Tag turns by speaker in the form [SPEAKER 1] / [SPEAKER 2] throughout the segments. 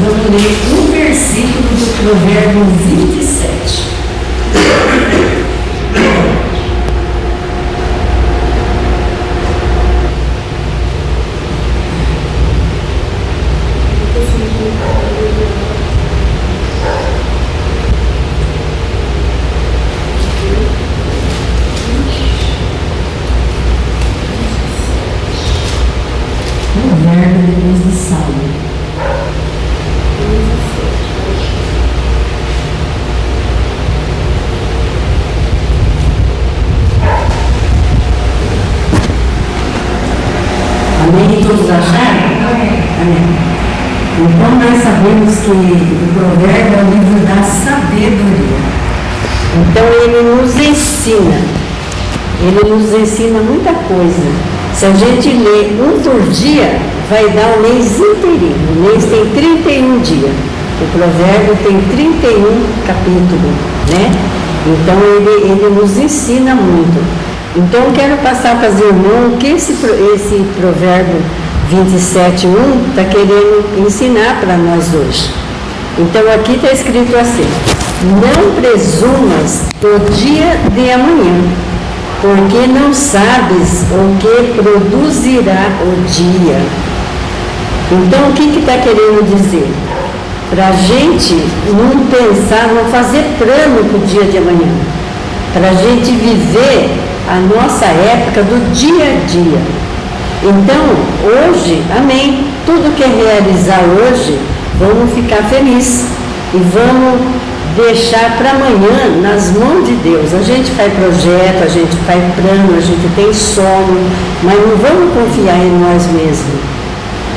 [SPEAKER 1] vamos ler um versículo do Provérbio 27. Provérbio depois do Salmo. Amém? Todos acharam? Amém. Então nós sabemos que o provérbio é o livro da sabedoria.
[SPEAKER 2] Então ele nos ensina muita coisa. Se a gente lê um por dia, vai dar o mês inteirinho. O mês tem 31 dias. O provérbio tem 31 capítulos, né? Então ele nos ensina muito. Então eu quero passar para os irmãos o que esse provérbio 27:1 está querendo ensinar para nós hoje. Então aqui está escrito assim: não presumas do dia de amanhã, porque não sabes o que produzirá o dia. Então o que está querendo dizer? Para a gente não pensar, não fazer plano para o dia de amanhã, para a gente viver a nossa época do dia a dia. Então, hoje, amém, tudo que é realizar hoje, vamos ficar felizes e vamos deixar para amanhã nas mãos de Deus. A gente faz projeto, a gente faz plano, a gente tem sono, mas não vamos confiar em nós mesmos.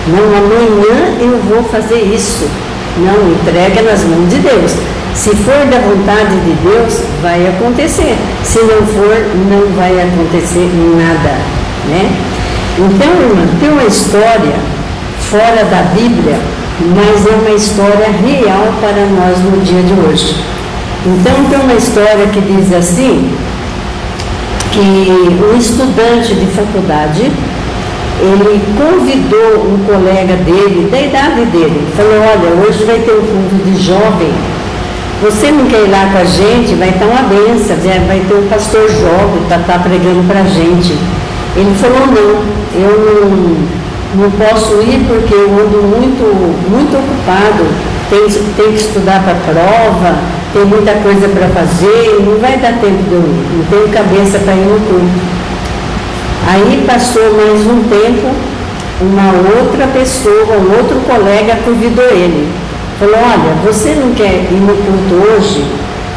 [SPEAKER 2] Não, amanhã eu vou fazer isso. Não, entrega nas mãos de Deus. Se for da vontade de Deus, vai acontecer. Se não for, não vai acontecer nada, né? Então, irmã, tem uma história fora da Bíblia, mas é uma história real para nós no dia de hoje. Então, tem uma história que diz assim, que um estudante de faculdade, ele convidou um colega dele, da idade dele, falou: olha, hoje vai ter um culto de jovem, você não quer ir lá com a gente? Vai ter uma benção, vai ter um pastor jovem para estar pregando para a gente. Ele falou: não, eu não posso ir porque eu ando muito ocupado, tenho que estudar para a prova, tem muita coisa para fazer, não vai dar tempo de eu ir, não tenho cabeça para ir no culto. Aí passou mais um tempo, uma outra pessoa, um outro colega convidou ele. Falou: olha, você não quer ir no culto hoje?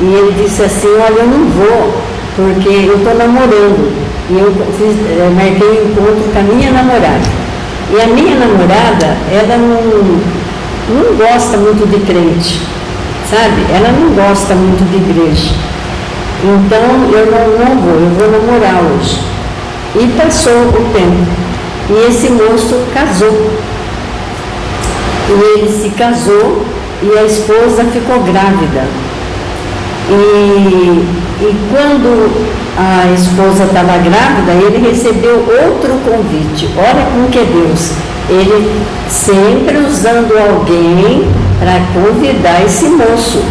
[SPEAKER 2] E ele disse assim: olha, eu não vou, porque eu estou namorando. E eu marquei um encontro com a minha namorada. E a minha namorada, ela não gosta muito de crente, sabe? Ela não gosta muito de igreja. Então eu não vou, eu vou namorar hoje. E passou o tempo. E esse moço casou. E ele se casou e a esposa ficou grávida. E quando a esposa estava grávida, ele recebeu outro convite. Olha como que é Deus. Ele sempre usando alguém para convidar esse moço.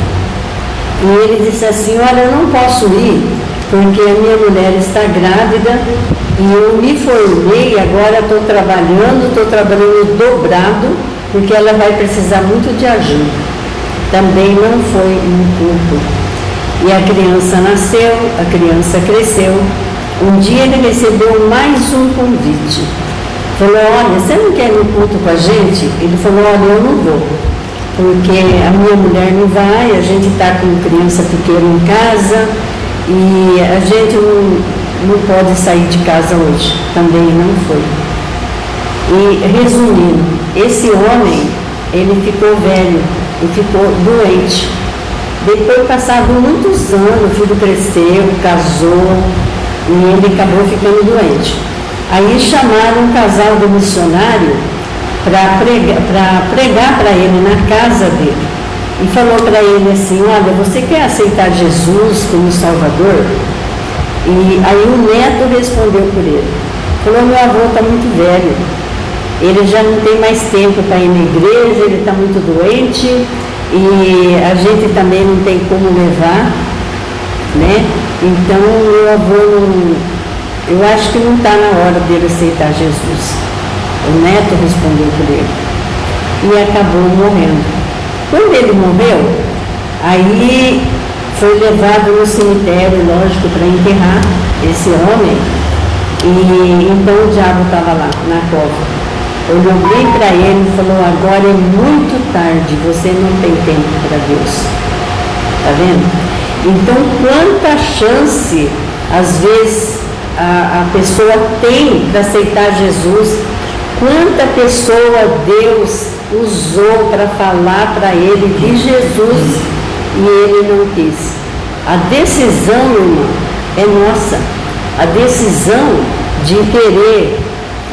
[SPEAKER 2] E ele disse assim: olha, eu não posso ir, porque a minha mulher está grávida e eu me formei, agora estou trabalhando dobrado, porque ela vai precisar muito de ajuda. Também não foi no culto. E a criança nasceu, a criança cresceu. Um dia ele recebeu mais um convite. Falou: olha, você não quer ir no culto com a gente? Ele falou: olha, eu não vou, porque a minha mulher não vai, a gente está com criança pequena em casa e a gente não pode sair de casa hoje. Também não foi. E resumindo, esse homem, ele ficou velho e ficou doente. Depois passaram muitos anos, o filho cresceu, casou e ele acabou ficando doente. Aí chamaram um casal de missionário para pregar para ele na casa dele. E falou para ele assim: olha, você quer aceitar Jesus como Salvador? E aí o neto respondeu por ele. Falou: meu avô está muito velho ele já não tem mais tempo para ir na igreja, ele está muito doente e a gente também não tem como levar, né? Então meu avô eu acho que não está na hora dele aceitar Jesus. O neto respondeu por ele e acabou morrendo. Quando ele morreu, aí foi levado no cemitério, lógico, para enterrar esse homem. E então o diabo estava lá na cova. Olhou bem para ele e falou: agora é muito tarde, você não tem tempo para Deus. Está vendo? Então, quanta chance, às vezes, a pessoa tem para aceitar Jesus, quanta pessoa Deus usou para falar para ele de Jesus e ele não quis. A decisão, irmão, é nossa. A decisão de querer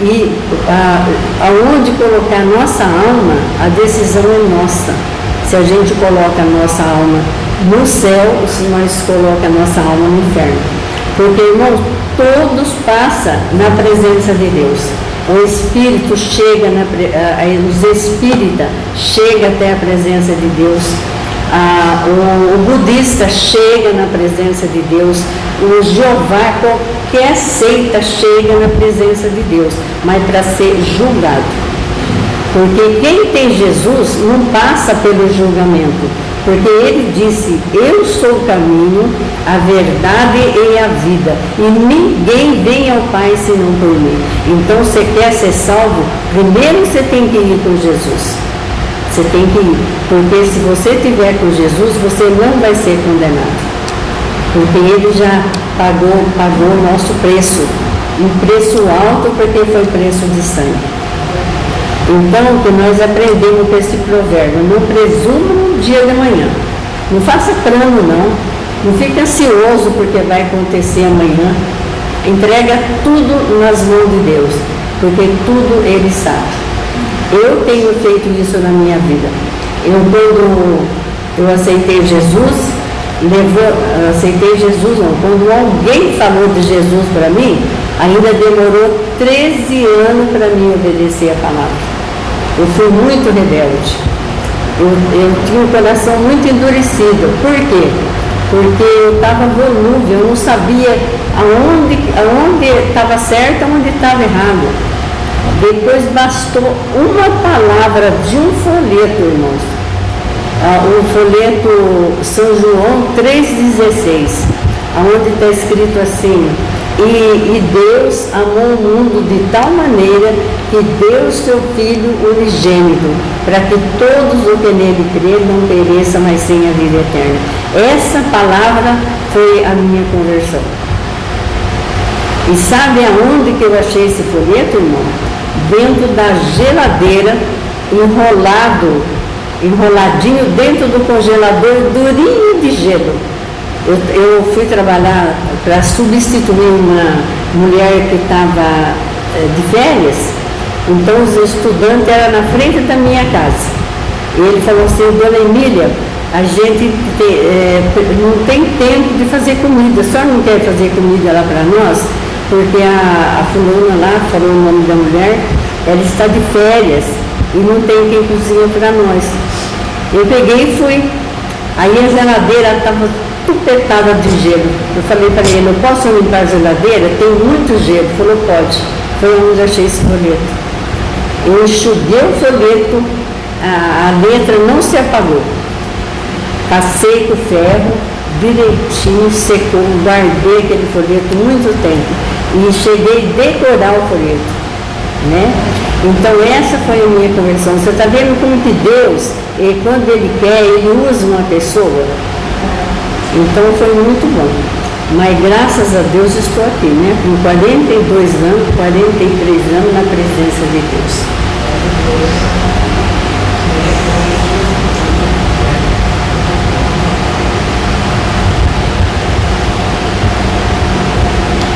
[SPEAKER 2] e aonde colocar a nossa alma, a decisão é nossa. Se a gente coloca a nossa alma no céu, ou se nós colocamos a nossa alma no inferno. Porque, irmãos, todos passam na presença de Deus. O Espírito chega, os espíritas chegam até a presença de Deus. O budista chega na presença de Deus. O Jeová, qualquer seita chega na presença de Deus, mas para ser julgado. Porque quem tem Jesus não passa pelo julgamento, porque ele disse: eu sou o caminho, a verdade e a vida, e ninguém vem ao Pai senão por mim. Então, você quer ser salvo, primeiro você tem que ir com Jesus. Você tem que ir, porque se você estiver com Jesus, você não vai ser condenado. Porque ele já pagou o nosso preço, um preço alto, porque foi preço de sangue. Então, o que nós aprendemos com esse provérbio: não presuma no dia de manhã, não faça plano não fique ansioso porque vai acontecer amanhã. Entrega tudo nas mãos de Deus, porque tudo Ele sabe. Eu tenho feito isso na minha vida. Quando eu aceitei Jesus, quando alguém falou de Jesus para mim, ainda demorou 13 anos para mim obedecer a palavra. Eu fui muito rebelde. Eu tinha um coração muito endurecido. Por quê? Porque eu estava volúvel, eu não sabia aonde estava certo e aonde estava errado. Depois bastou uma palavra de um folheto, irmãos. O folheto São João 3,16, onde está escrito assim: e Deus amou o mundo de tal maneira que deu seu Filho unigênito, para que todos os que nele crêem não pereçam, mas tenham a vida eterna. Essa palavra foi a minha conversão. E sabe aonde que eu achei esse folheto, irmão? Dentro da geladeira, enroladinho dentro do congelador, durinho de gelo. Eu fui trabalhar para substituir uma mulher que estava de férias, então os estudantes eram na frente da minha casa. E ele falou assim: dona Emília, a gente não tem tempo de fazer comida, a senhora não quer fazer comida lá para nós? Porque a fulana lá, falou o nome da mulher, ela está de férias e não tem quem cozinha para nós. Eu peguei e fui. Aí a geladeira estava tupetada de gelo. Eu falei para ele: eu posso limpar a geladeira? Tem muito gelo. Ele falou: pode. Foi onde eu achei esse folheto. Eu enxuguei o folheto, a letra não se apagou. Passei com o ferro, direitinho, secou, guardei aquele folheto muito tempo. E cheguei a decorar o folheto, né? Então essa foi a minha conversão. Você está vendo como que Deus, quando Ele quer, Ele usa uma pessoa. Então foi muito bom. Mas graças a Deus estou aqui, né? Com 42 anos, 43 anos na presença de Deus.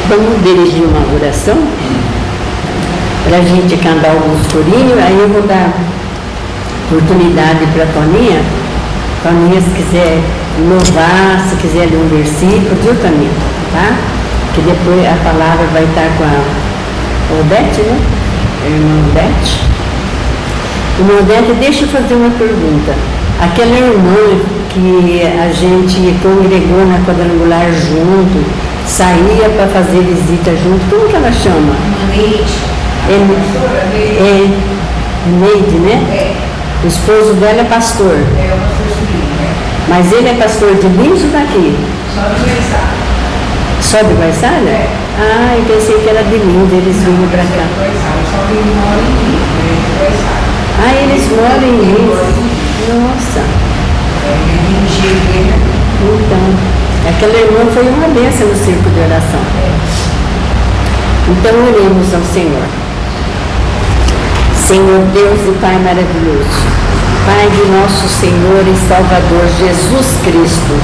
[SPEAKER 2] Vamos dirigir uma oração para a gente cantar alguns corinhos. Aí eu vou dar oportunidade para a Toninha. Toninha, se quiser louvar, se quiser ler um versículo, viu, Toninha? Tá? Que depois a palavra vai estar com a Odete, né? irmã Odete. Irmã Odete, deixa eu fazer uma pergunta. Aquela irmã que a gente congregou na quadrangular junto, saía para fazer visita junto, como que ela chama? Neide, né? O esposo dela é pastor. Mas ele é pastor de Lins ou daqui? Só de Guaiçara? Ah, eu pensei que era de Lins, eles vinham para cá. Ah, eles moram em Lins. Nossa. Então, aquela irmã foi uma bênção no círculo de oração. Então, oremos ao Senhor. Senhor Deus e Pai maravilhoso, Pai de nosso Senhor e Salvador Jesus Cristo,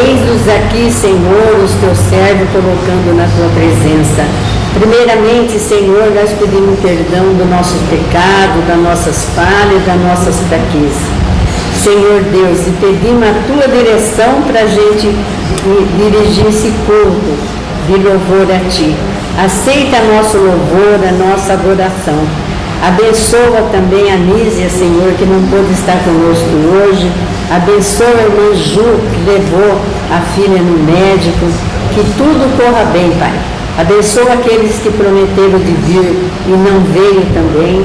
[SPEAKER 2] eis-nos aqui, Senhor, os teus servos colocando na tua presença. Primeiramente, Senhor, nós pedimos perdão do nosso pecado, das nossas falhas, das nossas fraquezas. Senhor Deus, e pedimos a tua direção para a gente dirigir esse culto de louvor a ti. Aceita nosso louvor, a nossa adoração. Abençoa também a Nízia, Senhor, que não pôde estar conosco hoje. Abençoa a irmã Ju, que levou a filha no médico. Que tudo corra bem, Pai. Abençoa aqueles que prometeram de vir e não veio também.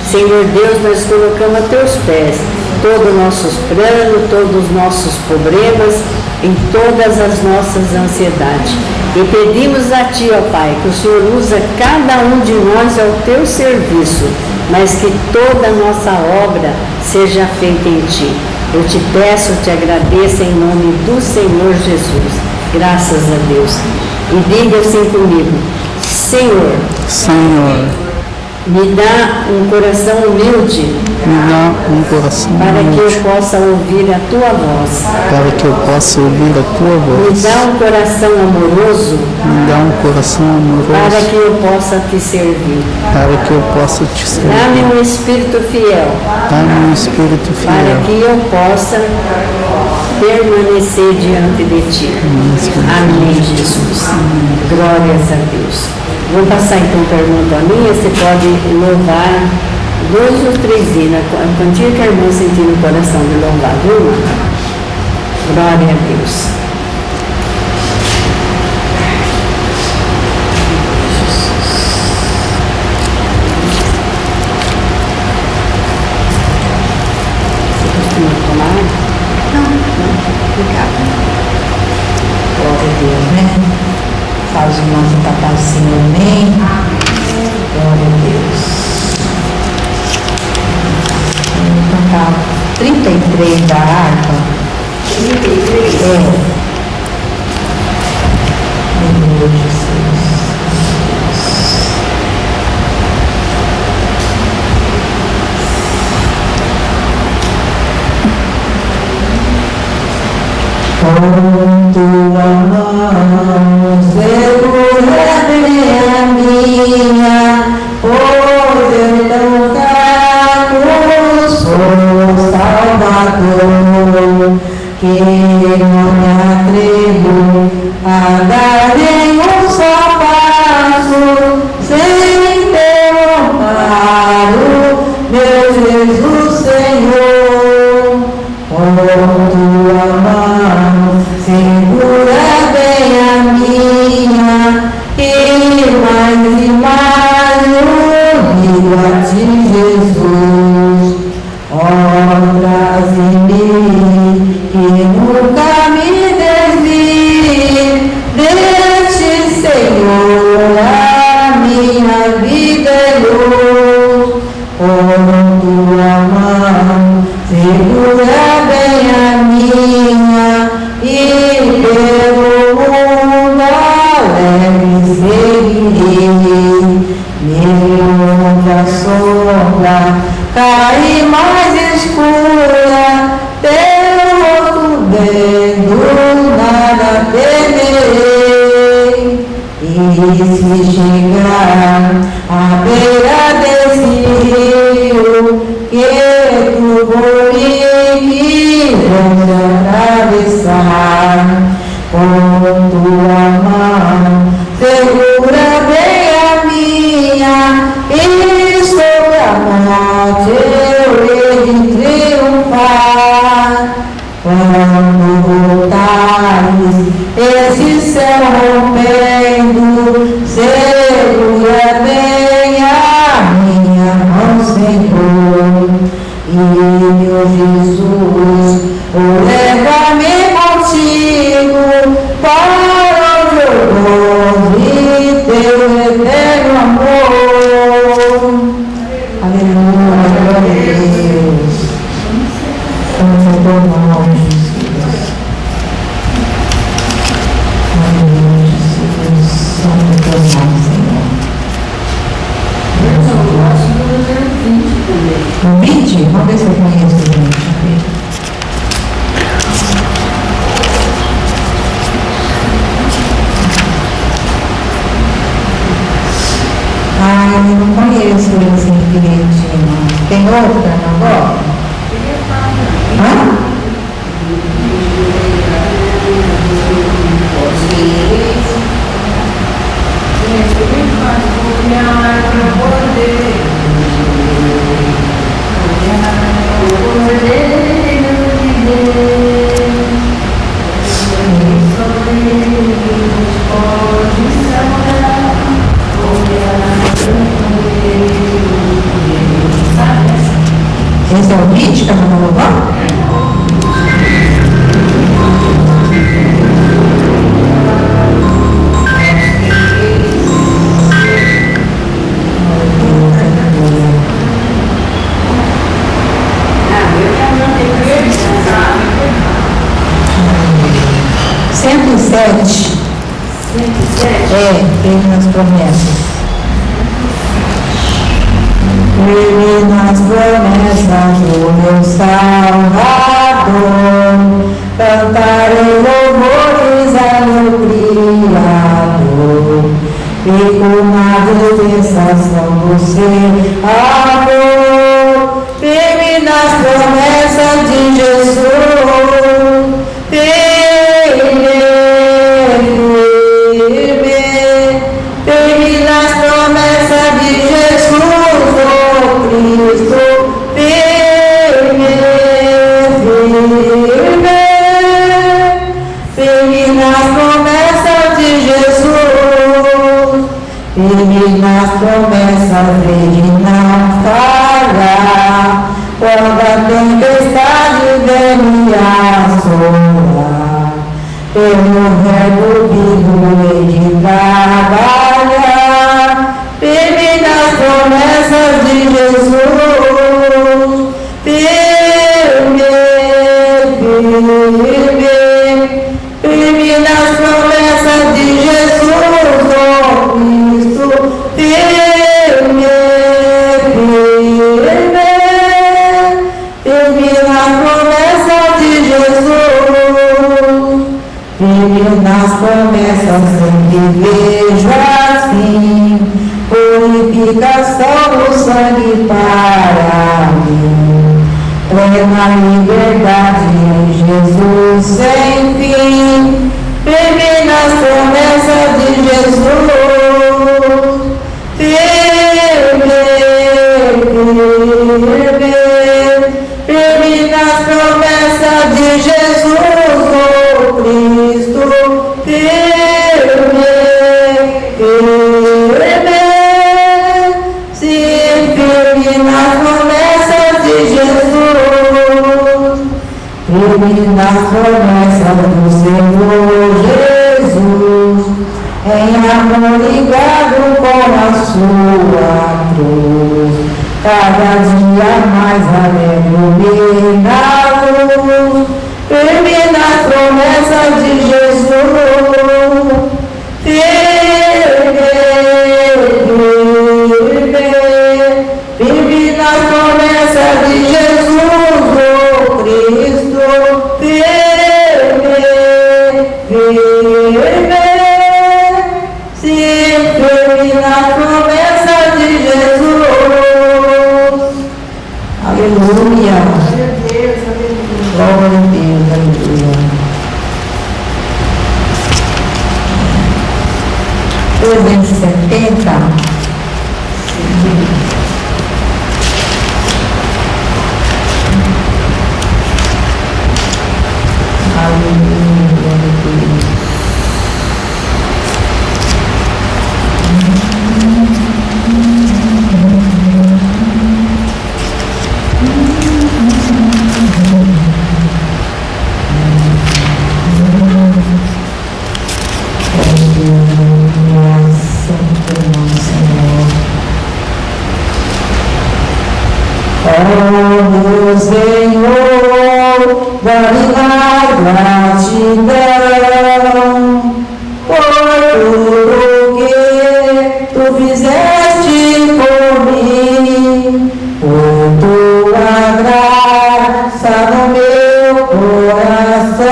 [SPEAKER 2] Senhor Deus, nós colocamos a teus pés todos os nossos planos, todos os nossos problemas e todas as nossas ansiedades. E pedimos a Ti, ó Pai, que o Senhor usa cada um de nós ao Teu serviço, mas que toda a nossa obra seja feita em Ti. Eu te peço, te agradeço em nome do Senhor Jesus. Graças a Deus. E diga assim comigo: Senhor, me dá um coração humilde, para que eu possa ouvir a tua voz. Me dá um coração amoroso, para que eu possa te servir. Dá-me um espírito fiel, para que eu possa permanecer diante de ti. Amém, Jesus. Glórias a Deus. Vou passar então para a irmã Toninha. Você pode louvar 2 ou 3 hinos, a quantia que a irmã sentir no coração de louvar, viu, irmã? Glória a Deus. Você costuma tomar? Não, obrigada.
[SPEAKER 1] Glória a Deus, né? Faz o nosso papazinho, amém? Glória a Deus. Vamos cantar 33 da harpa. 33? Meu Deus, Jesus. Com tua mão segura bem a minha, pois eu tão fraco sou Salvador, que não me atrevo a dar nenhum só passo sem teu amparo, meu Jesus Senhor. Com tua mão segura bem a minha, e mais unido a ti, Jesus. Ó, traze-me e nunca me desvie deste Senhor, a minha vida é luz. Com tua mão segura bem a minha, e pelo mundo alegre seguirei. Mesmo a sombra cai mais escura, teu rosto vendo nada temerei. E se chegar à beira desse rio, que tu por mim
[SPEAKER 3] meu Jesus, leva-me contigo para onde eu vou e teu eterno amor. Aleluia, glória a Deus. Vamos ao teu nome, Jesus. Aleluia, Jesus. Vamos ao teu nome, Senhor.
[SPEAKER 1] Eu gosto do número 20 também.
[SPEAKER 3] 20? Vamos ver se eu conheço o 20. Ah, eu não conheço esse direitinho. Tem outra, não gosta? Hã? Esse é o 20 que a mamãe louvou? Firme nas promessas. Firme nas promessas do meu Salvador, cantarei louvores a meu Criador. Fico na dispensação do seu amor, firme nas promessas de Jesus. Firme nas promessas de Jesus, oh Cristo. Firme nas promessas de Jesus. Firme nas promessas de não falhar, quando a tempestade vem me assolar. Pelo verbo vivo hei de trabalhar, firme nas promessas de Jesus. Firme nas promessas de Jesus, oh Cristo. Firme nas promessas de Jesus. Firme nas promessas sempre vejo assim, purificação do sangue para mim, plena liberdade em Jesus sem fim. Firme nas promessas de Jesus. Firme nas promessas de Jesus, oh Cristo. Firme nas promessas de Jesus. Firme nas promessas do Senhor Jesus, em amor ligado com a sua cruz. Cada dia mais alegro na luz. Firme nas promessas de Jesus. Firme nas promessas de Jesus, oh Cristo. Firme nas promessas de Jesus. Aleluia. Glória a Deus, aleluia. 370. Aleluia, glória a Deus. dá-me mais gratidão por tudo que tu fizeste por mim, por tua graça no meu coração,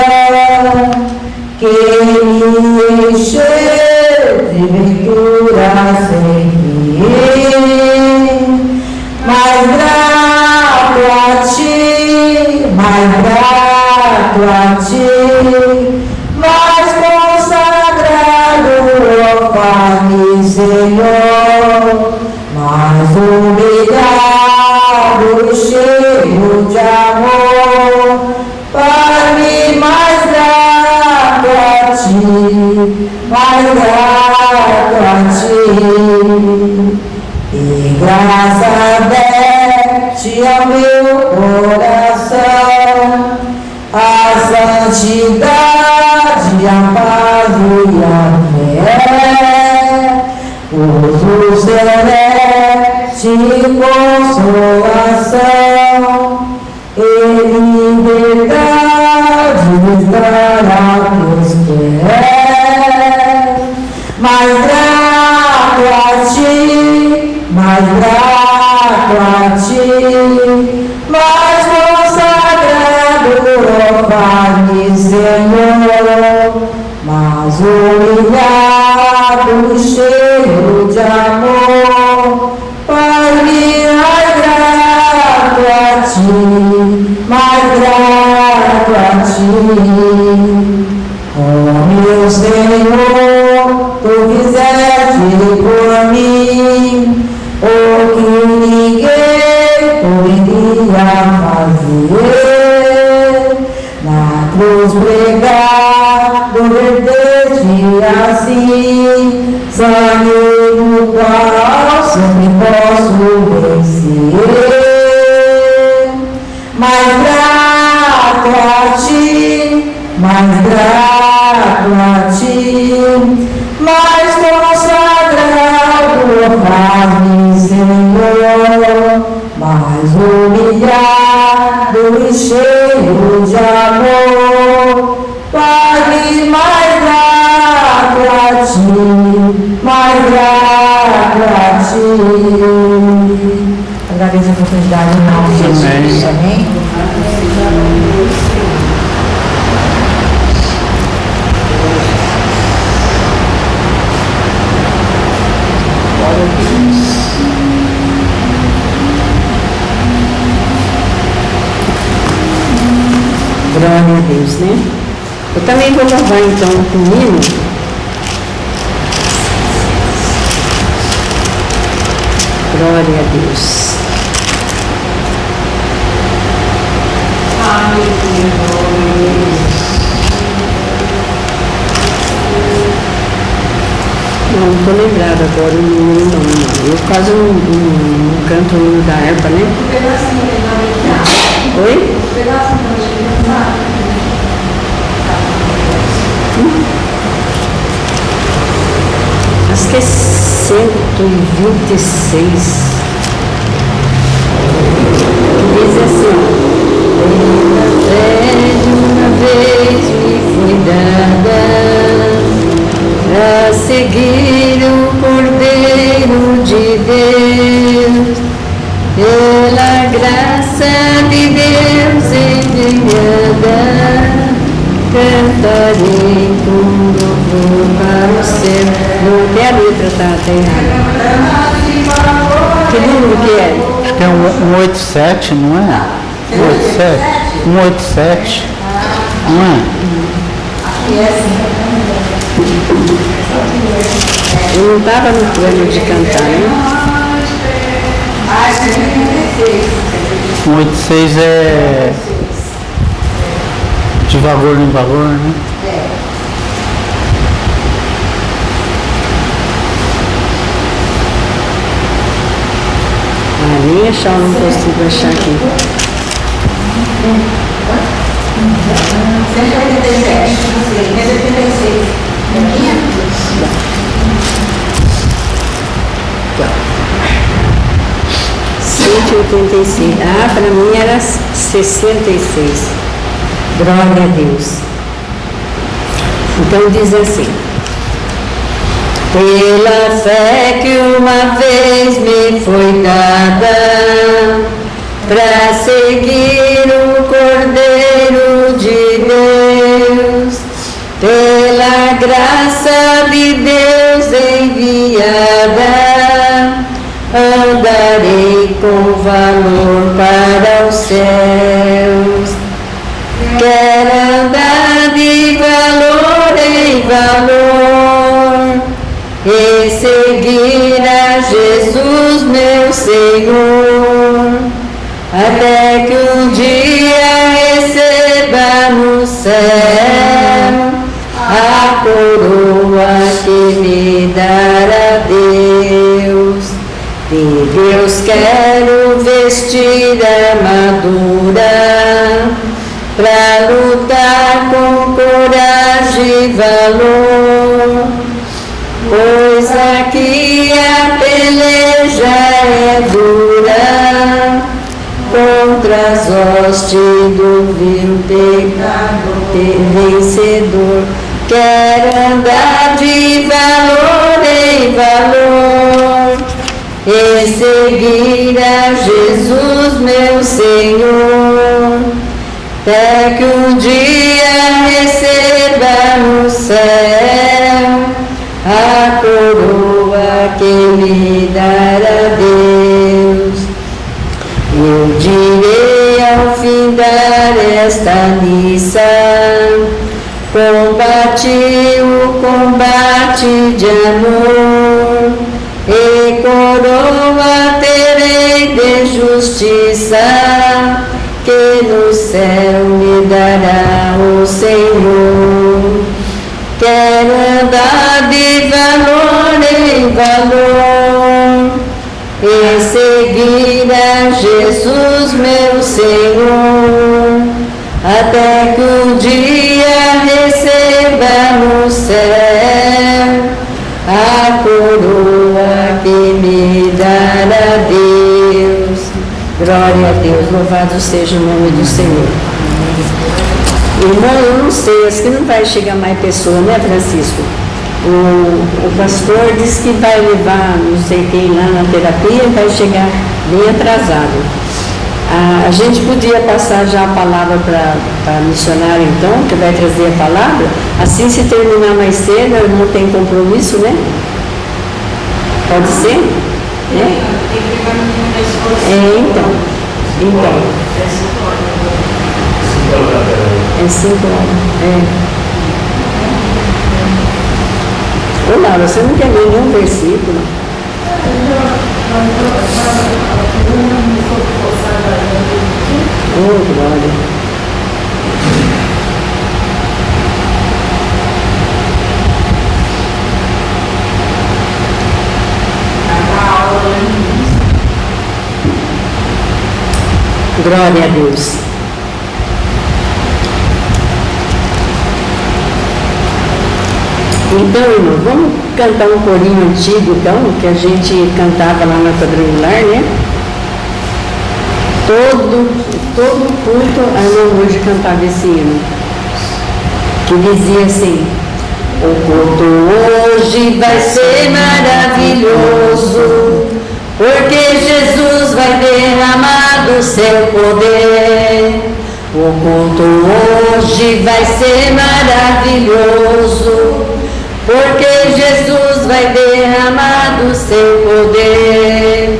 [SPEAKER 3] que me encheu de venturas sem fim. Mais grato a ti, mais grato a ti, mais consagrado, ó Pai Senhor, mais humilhado e cheio de amor, Pai, mais grato a ti, mais grato a ti. E graças deste ao meu coração, a santidade, a paz e a fé, uso celeste consolação, e liberdade me dará teus pés. Mais grato a ti, mais grato a ti, mais consagrado, ó Pai Senhor, mais humilhado e cheio de amor, Pai, mais grato a ti, mais grato a ti. Oh meu Senhor, tu fizeste por mim o que ninguém poderia fazer. Na cruz pregado, verteste assim, sangue no qual sempre posso vencer. Mais grato a ti, mais grato a ti, mais consagrado, Pai Senhor, mais humilhado e cheio de amor, Pai, mais grato a ti, mais grato a ti. Agradeço a oportunidade em nome de Jesus. Amém.
[SPEAKER 2] Glória a Deus, né? Eu também vou louvar então com o hino. Glória a Deus. Não estou lembrada agora o número não. Eu quase não canto o hino da harpa, né? Oi? Acho que é 126. Diz assim: pela fé de uma vez me foi dada, para seguir o Cordeiro de Deus, pela graça de Deus entregada, cantarei com louvor para o céu. Não, até a letra está errada. Que número que é?
[SPEAKER 4] Acho que é 187, não é? 187? 187, não é?
[SPEAKER 2] Eu não estava no plano de cantar, né?
[SPEAKER 4] 186 é de valor em valor, né?
[SPEAKER 2] Nem achar, não consigo achar aqui. 186. Ah, para mim era 66. Glória a Deus. Então diz assim: pela fé que uma vez me foi dada, para seguir o Cordeiro de Deus, pela graça de Deus enviada, andarei com valor para os céus. Quero andar de valor em valor e seguir a Jesus, meu Senhor, até que um dia receba no céu a coroa que me dará Deus. De Deus quero vestir armadura pra lutar com coragem e valor, pois aqui a peleja é dura contra as hostes do vil pecado vencedor. Quero andar de valor em valor e seguir a Jesus, meu Senhor, até que um dia receba no céu a coroa que me dará Deus. Eu direi ao findar esta missa: combati o combate de amor, e coroa terei de justiça, que no céu me dará o Senhor. Quero andar de valor em valor e seguir a Jesus, meu Senhor, até que um dia receba no céu a coroa que me dará Deus. Glória a Deus, louvado seja o nome do Senhor. Irmão, eu não sei, acho que não vai chegar mais pessoa, né, Francisco? O pastor disse que vai levar não sei quem lá na terapia e vai chegar bem atrasado. A gente podia passar já a palavra para a missionária, então, que vai trazer a palavra. Assim, se terminar mais cedo, não tem compromisso, né? Pode ser? Então. É 5 horas. Ô Laura, você não quer ler nenhum versículo? Oh, glória. Glória a Deus. Então, irmão, vamos cantar um corinho antigo, então, que a gente cantava lá na quadrangular, né? Todo culto, a irmã hoje cantava esse hino, que dizia assim: o culto hoje vai ser maravilhoso, porque Jesus vai derramar do seu poder. O culto hoje vai ser maravilhoso, porque Jesus vai derramar do seu poder.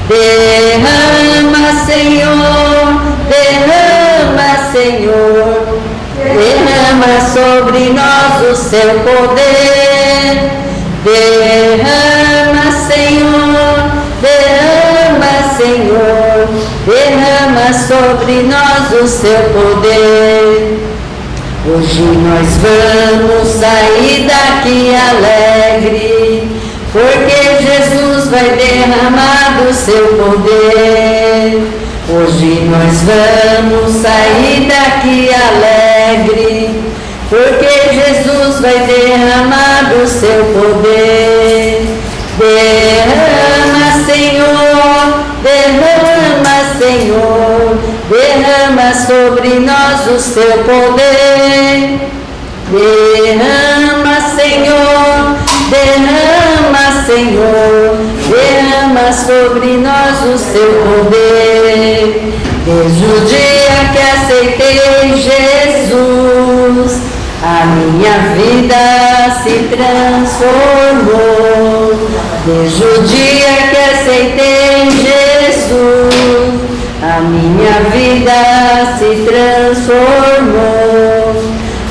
[SPEAKER 2] Derrama, Senhor, derrama, Senhor, derrama sobre nós o seu poder. Derrama, Senhor, derrama, Senhor, derrama sobre nós o seu poder. Hoje nós vamos sair daqui alegre, porque Jesus vai derramar do seu poder. Hoje nós vamos sair daqui alegre, porque Jesus vai derramar do seu poder. Derrama, Senhor, derrama, Senhor, derrama sobre sobre nós o seu poder. Derrama, Senhor, derrama, Senhor, derrama sobre nós o seu poder. Desde o dia que aceitei Jesus, a minha vida se transformou. Desde o dia que aceitei Jesus, a minha vida se transformou.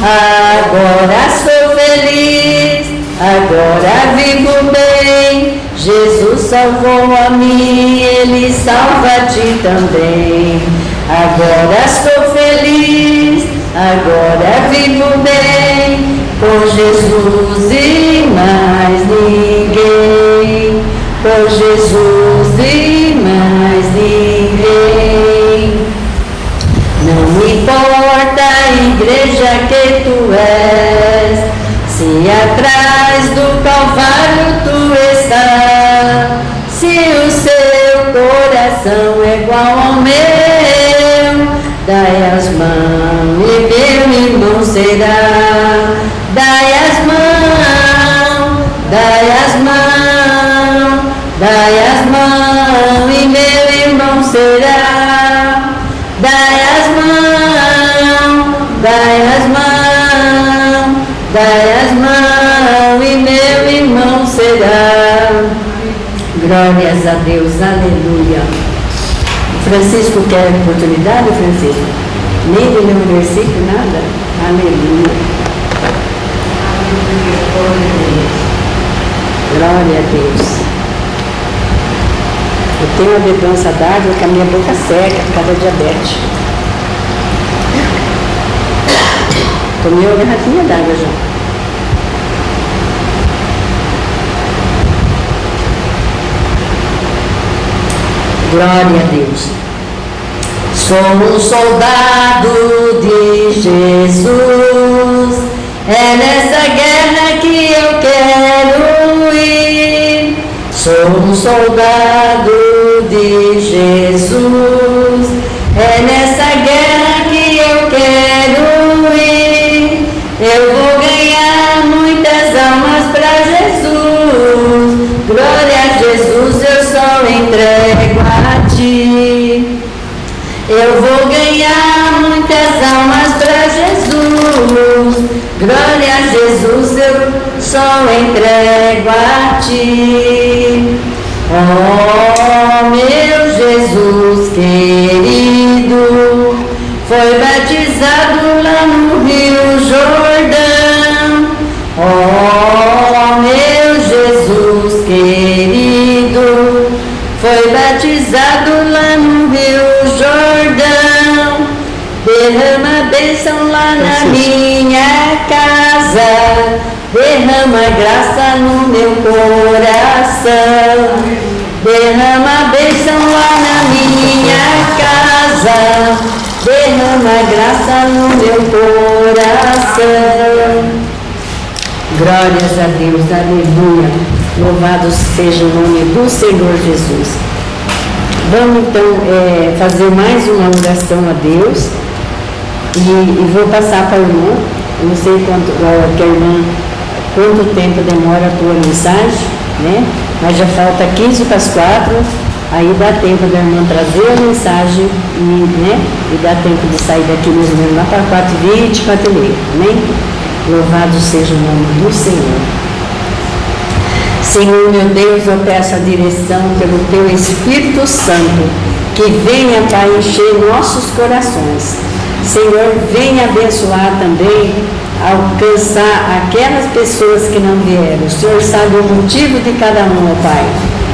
[SPEAKER 2] Agora sou feliz, agora vivo bem. Jesus salvou a mim, Ele salva a ti também. Agora sou feliz, agora vivo bem. Por Jesus e mais ninguém. Por Jesus e mais ninguém. Não importa a igreja que tu és, se atrás do Calvário tu estás, se o seu coração é igual ao meu, dai as mãos e meu irmão será. Dai as mãos, dai as mãos, dai as mãos e meu irmão será. Dai as mãos, dai as mãos, dai as mãos e meu irmão será. Glórias a Deus, aleluia. Francisco quer oportunidade, Francisco? Nem de ler um versículo, nada? Aleluia. Glória a Deus. Eu tenho uma bebança d'água com a minha boca seca por causa da diabetes. Tomei uma garrafinha d'água já. Glória a Deus. Sou um soldado de Jesus. É nessa guerra que eu quero ir. Sou um soldado de Jesus. É nessa guerra que eu quero ir. Eu vou ganhar muitas almas para Jesus. Glória a Jesus, eu só entrego a ti. Eu vou ganhar muitas almas para Jesus. Glória a Jesus, eu só entrego a ti. Oh, meu Jesus querido, foi batizado lá no Rio Jordão. Oh, meu Jesus querido, foi batizado lá no Rio Jordão. Derrama bênção lá na minha casa, derrama graça no meu coração. Derrama bênção lá na minha casa, derrama graça no meu coração. Glórias a Deus, aleluia. Louvado seja o nome do Senhor Jesus. Vamos então fazer mais uma oração a Deus. E vou passar para a irmã. Eu não sei quanto tempo demora a tua mensagem, né? Mas já falta 15 para as 4. Aí dá tempo da irmã trazer a mensagem e dá tempo de sair daqui mais ou menos lá para 4h20, 4h30. Amém? Louvado seja o nome do Senhor. Senhor meu Deus, eu peço a direção pelo Teu Espírito Santo, que venha para encher nossos corações. Senhor, venha abençoar também, alcançar aquelas pessoas que não vieram. O Senhor sabe o motivo de cada um, ó Pai.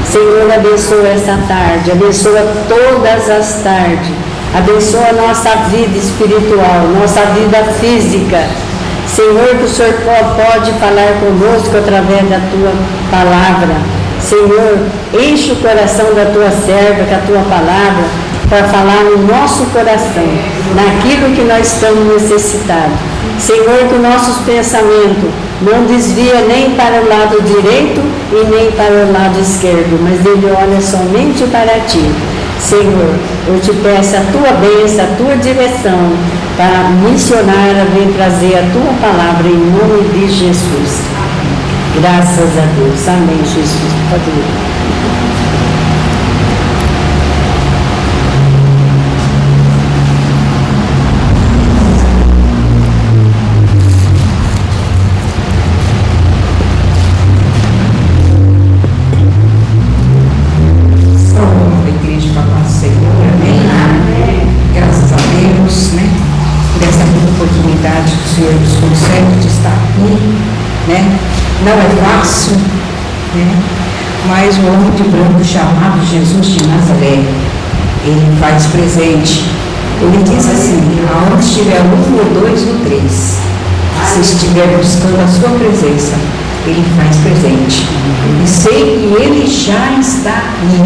[SPEAKER 2] Senhor, abençoa essa tarde, abençoa todas as tardes, abençoa a nossa vida espiritual, nossa vida física. Senhor, que o Senhor pode falar conosco através da Tua palavra. Senhor, enche o coração da Tua serva com a Tua palavra, para falar no nosso coração, naquilo que nós estamos necessitados. Senhor, que os nossos pensamentos não desvia nem para o lado direito e nem para o lado esquerdo, mas ele olha somente para Ti. Senhor, eu te peço a tua bênção, a tua direção para missionária vir trazer a tua palavra em nome de Jesus. Graças a Deus. Amém, Jesus. Pode ir.
[SPEAKER 1] Não é fácil, né? Mas o homem de branco chamado Jesus de Nazaré, ele faz presente. Ele diz assim: aonde estiver 1 ou 2 ou 3, se estiver buscando a sua presença, ele faz presente. E sei que ele já está aqui.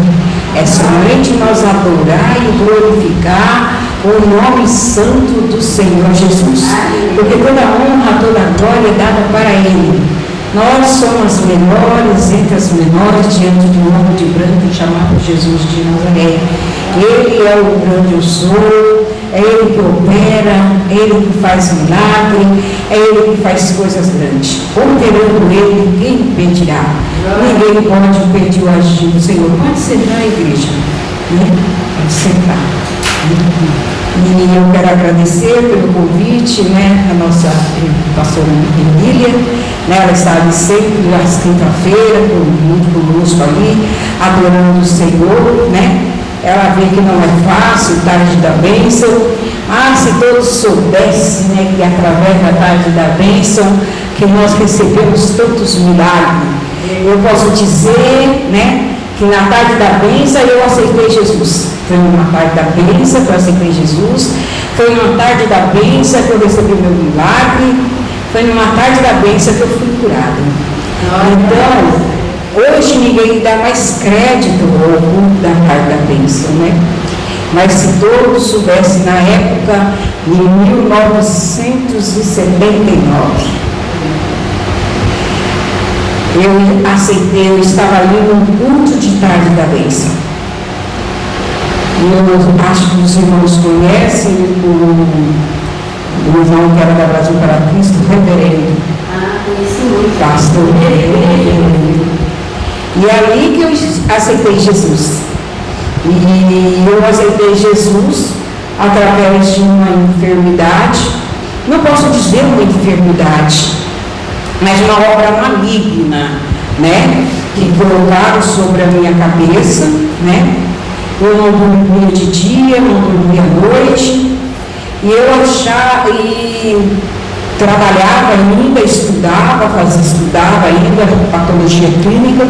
[SPEAKER 1] É somente nós adorar e glorificar o nome santo do Senhor Jesus. Porque toda honra, toda glória é dada para ele. Nós somos as menores entre as menores diante do homem de branco chamado Jesus de Nazaré. Ele é o grande eu sou, é ele que opera, é ele que faz milagre, é ele que faz coisas grandes. Operando ele, quem impedirá? Ninguém pode impedir o agir do Senhor. Pode sentar, igreja, né? Pode sentar. E eu quero agradecer pelo convite, né, a nossa pastora Emília, né, ela estava sempre às quinta-feira, junto conosco ali, adorando o Senhor, né, ela vê que não é fácil, tarde da bênção, mas se todos soubessem, né, que através da tarde da bênção, que nós recebemos tantos milagres, eu posso dizer, né, que na tarde da bênção eu aceitei Jesus. Foi uma tarde da bênção que eu aceitei Jesus. Foi uma tarde da bênção que eu recebi meu milagre. Foi numa tarde da bênção que eu fui curada. Então, hoje ninguém dá mais crédito ao culto da tarde da bênção, né? Mas se todos soubessem na época de 1979, eu aceitei, eu estava ali no culto de tarde da bênção. Eu acho que os irmãos conhecem o irmão que era da Brasil para Cristo, reverendo.
[SPEAKER 2] Conheci muito.
[SPEAKER 1] Pastor reverendo. E é ali que eu aceitei Jesus. E eu aceitei Jesus através de uma enfermidade, não posso dizer uma enfermidade, mas uma obra maligna, né? Que colocaram sobre a minha cabeça, né? Eu não dormia de dia, não dormia à noite, e eu achava, e trabalhava ainda, estudava ainda patologia clínica,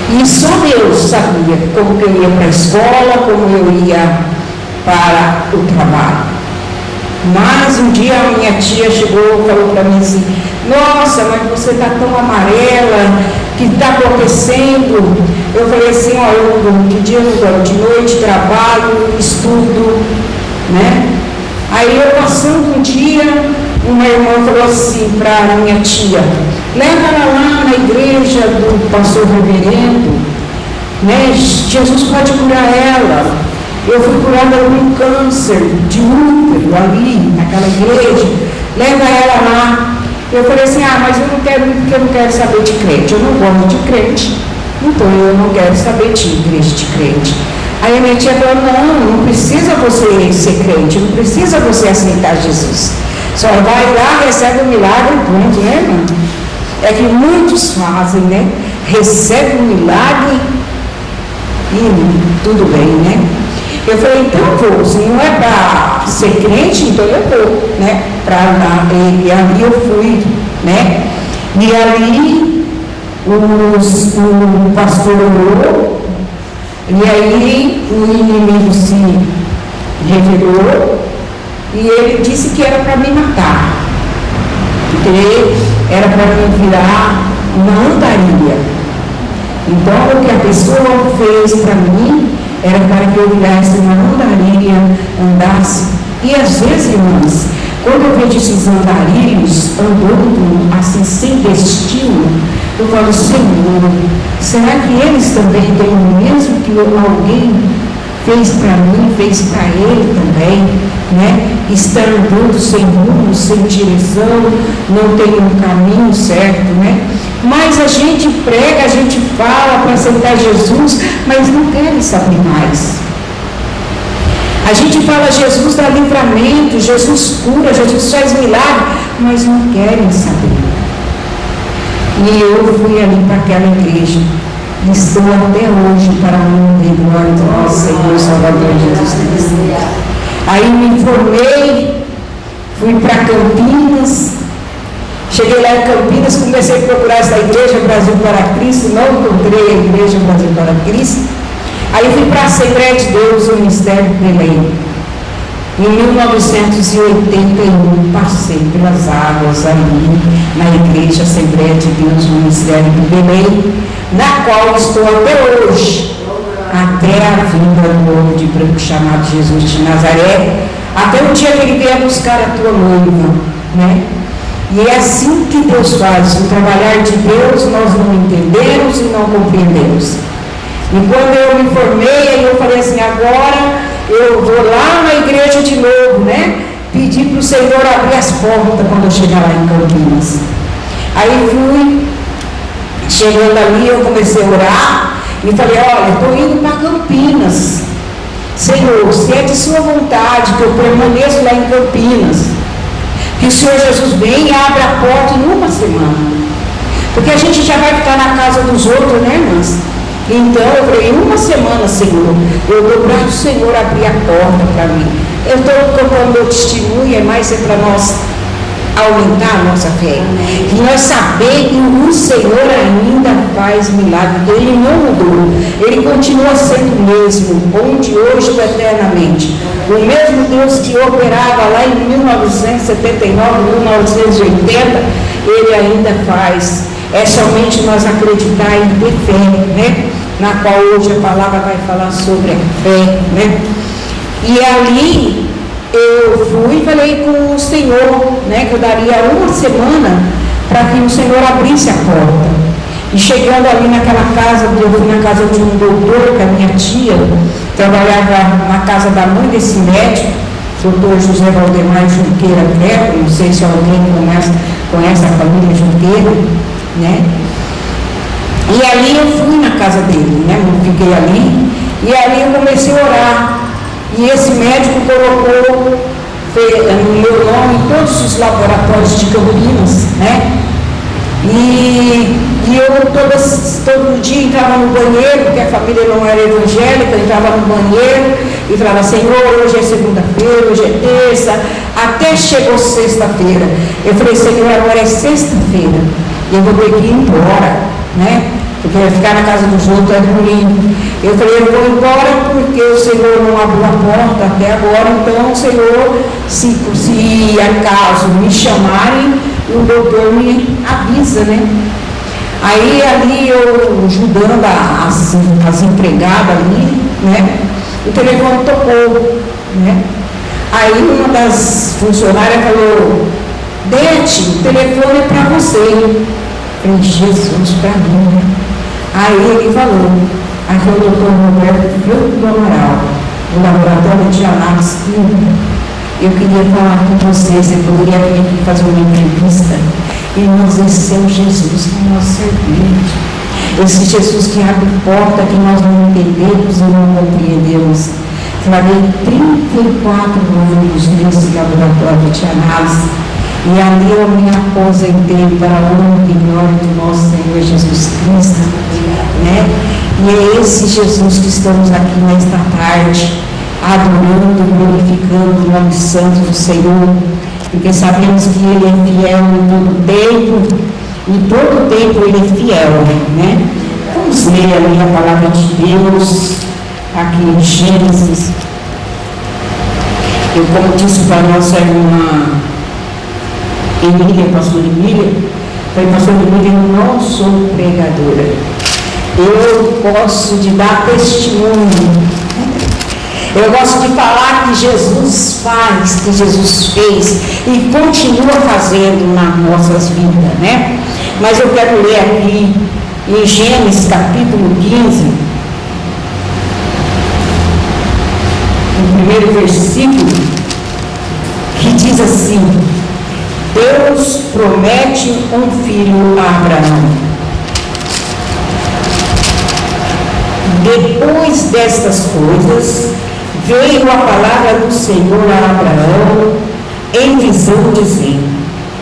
[SPEAKER 1] e só Deus sabia como que eu ia para a escola, como eu ia para o trabalho. Mas um dia a minha tia chegou e falou para mim assim: nossa, mas você está tão amarela, o que está acontecendo? Eu falei assim: ó, eu de dia não dormo, de noite trabalho, estudo, né? Aí eu passando um dia, uma irmã falou assim para minha tia: leva ela lá na igreja do pastor reverendo, né? Jesus pode curar ela. Eu fui curada de um câncer de útero ali, naquela igreja, leva ela lá. Eu falei assim: ah, mas eu não quero ir porque eu não quero saber de crente, eu não gosto de crente, então eu não quero saber de igreja de crente. Aí a minha tia falou: não precisa você ser crente, não precisa você aceitar Jesus, só vai lá, recebe o milagre e pronto, né, irmão? É que muitos fazem, né? Recebe o milagre e tudo bem, né? Eu falei: então vou, se não é para ser crente, então eu vou, né? Para andar. E ali eu fui, né? E ali o pastor orou, e aí o inimigo se revelou, e ele disse que era para me matar, porque era para me virar uma andarilha. Então o que a pessoa fez para mim era para que eu virasse uma andarilha, andasse. E às vezes, irmãs, quando eu vejo esses andarilhos andando assim, sem destino, eu falo: Senhor, será que eles também têm o mesmo que alguém fez para mim, fez para ele também, né? Está andando sem rumo, sem direção, não tem um caminho certo, né? Mas a gente prega, a gente fala para aceitar Jesus, mas não querem saber mais. A gente fala Jesus dá livramento, Jesus cura, Jesus faz milagre, mas não querem saber. E eu fui ali para aquela igreja. Estou até hoje para a honra e glória do nosso Senhor e Salvador Jesus Cristo. Aí me informei, fui para Campinas, cheguei lá em Campinas, comecei a procurar essa igreja Brasil para Cristo, não encontrei a igreja Brasil para Cristo. Aí fui para a Assembleia de Deus, o Ministério de Belém. Em 1981, passei pelas águas ali na igreja Assembleia de Deus, o Ministério de Belém, na qual estou até hoje, até a vinda do homem de branco chamado Jesus de Nazaré, até o dia que ele vier buscar a tua noiva, né? E é assim que Deus faz, o trabalhar de Deus nós não entendemos e não compreendemos. E quando eu me formei, aí eu falei assim, agora eu vou lá na igreja de novo, né? Pedir para o Senhor abrir as portas quando eu chegar lá em Campinas. Aí fui, chegando ali, eu comecei a orar e falei, olha, estou indo para Campinas. Senhor, se é de sua vontade que eu permaneço lá em Campinas, que o Senhor Jesus venha e abra a porta em uma semana. Porque a gente já vai ficar na casa dos outros, né, irmãs? Então eu falei, uma semana, Senhor, eu dou para o Senhor abrir a porta para mim. Eu estou contando meu testemunho, mas é para nós aumentar a nossa fé. E nós saber que o Senhor ainda faz milagre, que Ele não mudou. Ele continua sendo o mesmo, onde hoje e eternamente. O mesmo Deus que operava lá em 1979, 1980, Ele ainda faz. É somente nós acreditar e ter fé, né? Na qual hoje a palavra vai falar sobre a fé, né? E ali eu fui e falei com o Senhor, né? Que eu daria uma semana para que o Senhor abrisse a porta. E chegando ali naquela casa, eu fui na casa de um doutor, que a minha tia trabalhava na casa da mãe desse médico, doutor José Valdemar Junqueira Greco, não sei se alguém conhece a família Junqueira, né? E ali eu fui na casa dele, né? Eu fiquei ali, e ali eu comecei a orar. E esse médico colocou o meu nome em todos os laboratórios de Campinas, né? E eu todo dia entrava no banheiro, porque a família não era evangélica, entrava no banheiro e falava, Senhor, hoje é segunda-feira, hoje é terça, até chegou sexta-feira. Eu falei, Senhor, agora é sexta-feira, eu vou ter que ir embora, né? Porque ficar na casa dos outros é ruim. Eu falei, eu vou embora porque o Senhor não abriu a porta até agora, então, Senhor, se acaso me chamarem, o doutor me avisa, né? Aí ali eu ajudando as empregadas ali, né? O telefone tocou, né? Aí uma das funcionárias falou, Dete, o telefone é para você. Eu falei, Jesus, para mim, né? Aí ele falou, aqui é o doutor Roberto Filho do Amaral, do Laboratório de Análise Clínica. Eu queria falar com você poderia vir aqui fazer uma entrevista. Irmãos, esse é o Jesus que nós servimos. Esse Jesus que abre porta que nós não entendemos e não compreendemos. Trabalhei 34 anos nesse laboratório de análise. E ali eu me aposentei para a honra e glória do nosso Senhor Jesus Cristo, né? E é esse Jesus que estamos aqui nesta tarde, adorando e glorificando o nome santo do Senhor, porque sabemos que Ele é fiel em todo tempo, em todo tempo Ele é fiel, né? Vamos ler ali a palavra de Deus, aqui em Gênesis. Eu, como disse para a nossa irmã Emília, pastor Emília, falei, pastor Emília, eu não sou pregadora, eu gosto de dar testemunho, eu gosto de falar que Jesus faz, que Jesus fez e continua fazendo nas nossas vidas, né? Mas eu quero ler aqui em Gênesis capítulo 15, no primeiro versículo, que diz assim: Deus promete um filho a Abraão. Depois destas coisas, veio a palavra do Senhor a Abraão em visão, dizendo: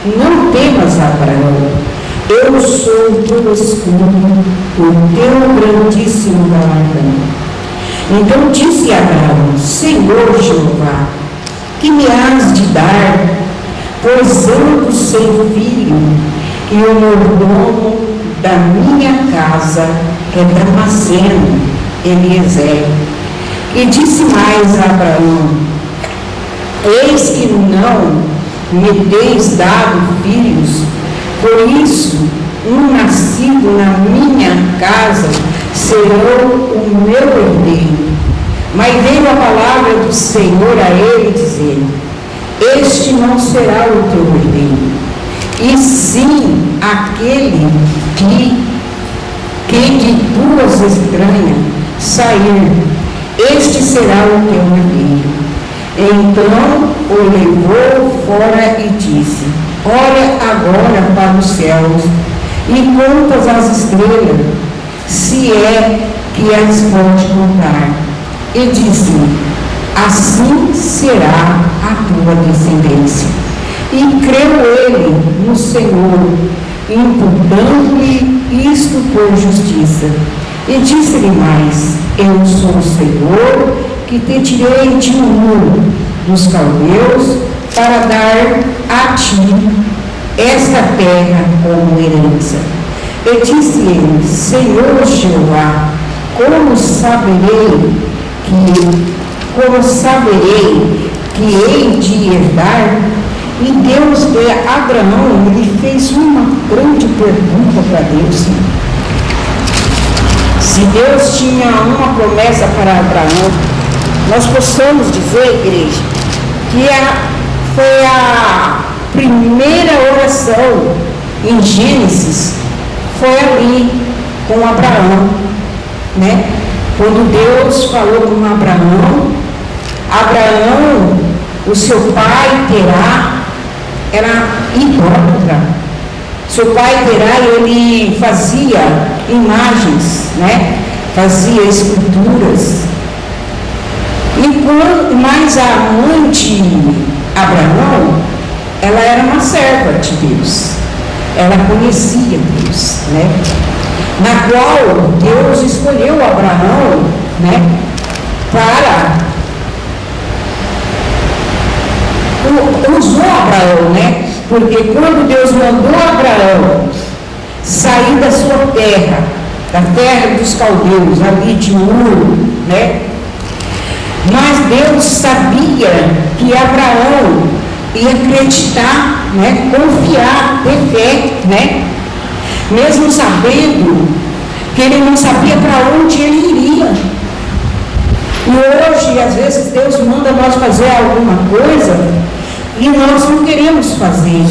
[SPEAKER 1] Não temas, Abraão, eu sou o teu escudo, o teu grandíssimo galardão. Então disse Abraão: Senhor Jeová, que me has de dar, pois ando sem filho, e o mordomo da minha casa é Damasceno, Eliezer. E disse mais a Abraão: Eis que não me tens dado filhos, por isso um nascido na minha casa será o meu herdeiro. Mas veio a palavra do Senhor a ele, dizendo: Este não será o teu herdeiro, e sim aquele que de tuas entranhas sair, este será o teu herdeiro. Então o levou fora e disse: Olha agora para os céus e contas as estrelas, se é que as pode contar. E disse-lhe: Assim será a tua descendência. E creu ele no Senhor, imputando-lhe isto por justiça. E disse-lhe mais: Eu sou o Senhor, que te tirei de Ur dos caldeus, para dar a ti esta terra como herança. E disse ele: Senhor Jeová, como saberei que hei de herdar? E Deus de Abraão, ele fez uma grande pergunta para Deus. Se Deus tinha uma promessa para Abraão, nós possamos dizer, igreja, que foi a primeira oração em Gênesis, foi ali com Abraão, né? Quando Deus falou com Abraão, o seu pai Terá era idólatra. Seu pai Terá, ele fazia imagens, né? Fazia esculturas. Mas a mãe de Abraão, ela era uma serva de Deus. Ela conhecia Deus, né? Na qual Deus escolheu Abraão, né? Usou Abraão, né? Porque quando Deus mandou Abraão sair da sua terra, da terra dos caldeus, ali de Ur, né? Mas Deus sabia que Abraão ia acreditar, né? Confiar, ter fé, né? Mesmo sabendo que ele não sabia para onde ele iria. E hoje, às vezes, Deus manda nós fazer alguma coisa e nós não queremos fazer.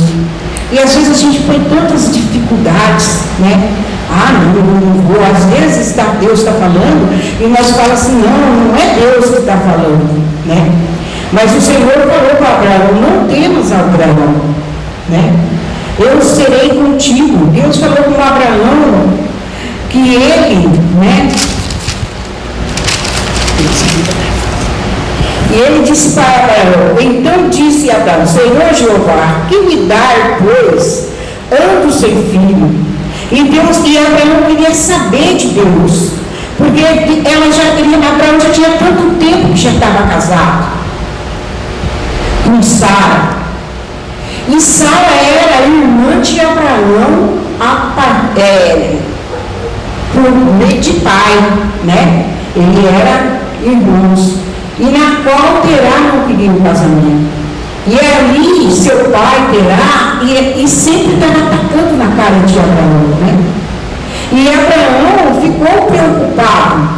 [SPEAKER 1] E às vezes a gente põe tantas dificuldades, né? Não vou. Às vezes Deus está falando e nós falamos assim: não é Deus que está falando, né? Mas o Senhor falou para Abraão: não temas, Abraão, né? Eu serei contigo. Deus falou com Abraão que ele, né? E ele disse para Abraão: então disse Abraão: Senhor Jeová, que me dar, pois, ando sem filho. E Abraão queria saber de Deus, porque Abraão já tinha tanto tempo que já estava casado com Sara. E Sara era irmã de Abraão por meio de pai, né? Ele era irmãos. E na qual Terá não queria um casamento. E ali seu pai Terá e sempre estava atacando na cara de Abraão, né? E Abraão ficou preocupado.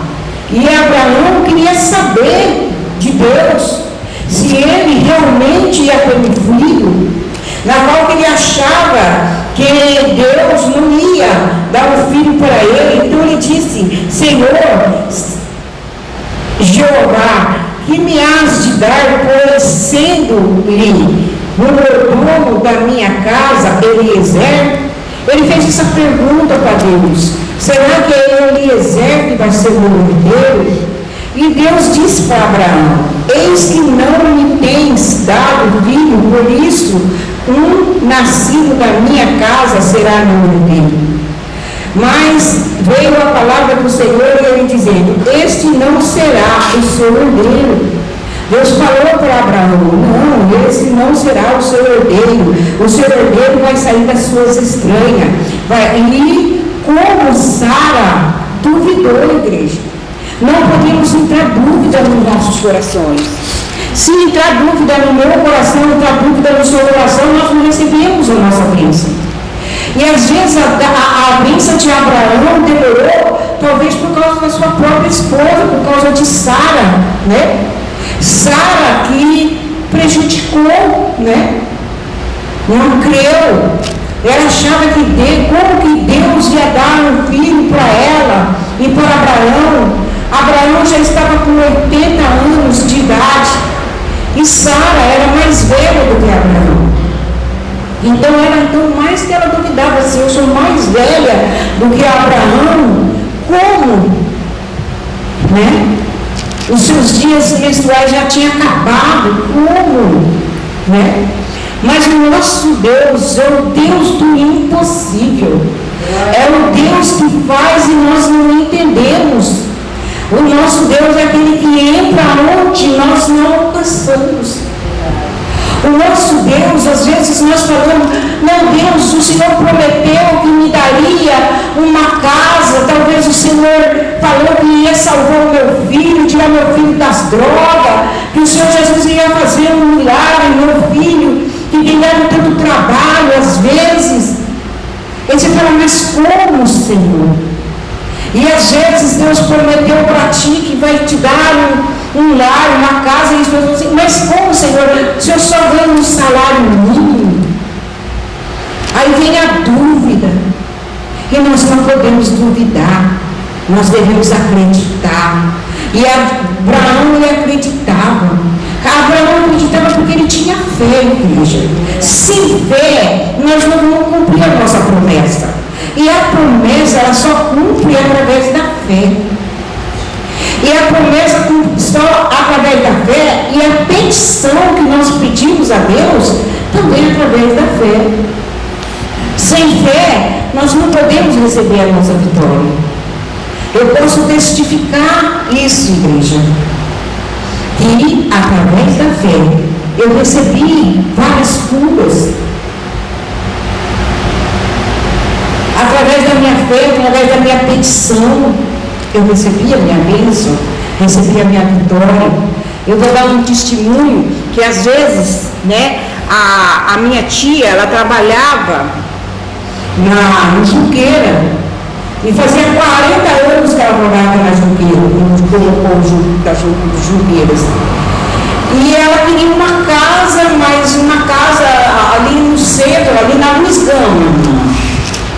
[SPEAKER 1] E Abraão queria saber de Deus se ele realmente ia ter um filho, na qual ele achava que Deus não ia dar um filho para ele. Então ele disse: Senhor Jeová, que me has de dar, pois sendo-lhe o mordomo da minha casa, Eliezer? Ele fez essa pergunta para Deus: será que Eliezer que vai ser o meu herdeiro? E Deus disse para Abraão: eis que não me tens dado filho, por isso um nascido da minha casa será meu herdeiro. Mas veio a palavra do Senhor e ele dizendo: este não será o seu herdeiro. Deus falou para Abraão: não, esse não será o seu herdeiro. O seu herdeiro vai sair das suas estranhas. E como Sara duvidou, igreja, não podemos entrar dúvida nos nossos corações. Se entrar dúvida no meu coração, entrar dúvida no seu coração, nós não recebemos a nossa bênção. E às vezes a bênção de Abraão demorou, talvez por causa da sua própria esposa, por causa de Sara, né? Sara que prejudicou, né? Não creu. Ela achava que como que Deus ia dar um filho para ela e para Abraão. Abraão já estava com 80 anos de idade e Sara era mais velha do que Abraão. Então mais que ela duvidava assim: eu sou mais velha do que Abraão, como? Né? Os seus dias menstruais já tinham acabado, como? Né? Mas o nosso Deus é o Deus do impossível. É o Deus que faz e nós não entendemos. O nosso Deus é aquele que entra onde nós não alcançamos. O nosso Deus, às vezes nós falamos: meu Deus, o Senhor prometeu que me daria uma casa, talvez o Senhor falou que ia salvar o meu filho, tirar meu filho das drogas, que o Senhor Jesus ia fazer um milagre no meu filho, que tem dado tanto trabalho às vezes. E você fala: mas como, Senhor? E às vezes Deus prometeu para ti que vai te dar um lar, uma casa, e as pessoas assim: mas como, Senhor? O Senhor só ganha um salário mínimo. Aí vem a dúvida. E nós não podemos duvidar, nós devemos acreditar. E Abraão, ele acreditava. Abraão acreditava porque ele tinha fé, igreja. Sem fé, nós não vamos cumprir a nossa promessa. E a promessa, ela só cumpre através da fé. E a promessa só através da fé, e a petição que nós pedimos a Deus também através da fé. Sem fé, nós não podemos receber a nossa vitória. Eu posso testificar isso, igreja, que através da fé eu recebi várias curas. Através da minha fé, através da minha petição, eu recebi a minha bênção, recebi a minha vitória. Eu vou dar um testemunho que às vezes, né, a minha tia, ela trabalhava na Junqueira, e fazia 40 anos que ela trabalhava na Junqueira, no povo das Junqueiras. E ela queria uma casa, mas uma casa ali no centro, ali na Luiz Gama.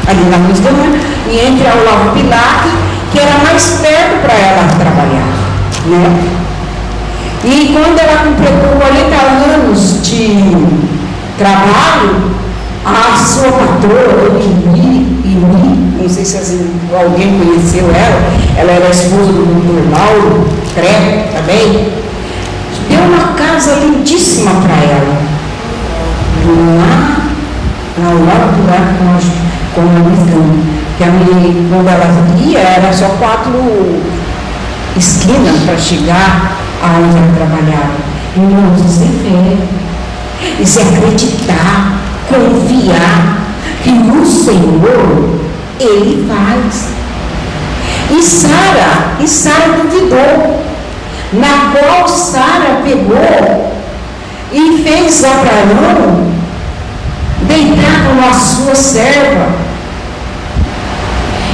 [SPEAKER 1] Ali na Luiz Gama, e entre a Olavo Bilac, que era mais perto para ela trabalhar, né? E quando ela completou 40 anos de trabalho, a sua patroa, não sei se alguém conheceu ela era a esposa do doutor Mauro Cré também, deu uma casa lindíssima para ela, lá ao lado do lado com a Luizão, que quando ela ia, era só 4 esquinas para chegar aonde ela trabalhava. Irmãos, isso é fé, isso é acreditar, confiar que no Senhor Ele faz. E Sara duvidou, na qual Sara pegou e fez Abraão deitar com a sua serva,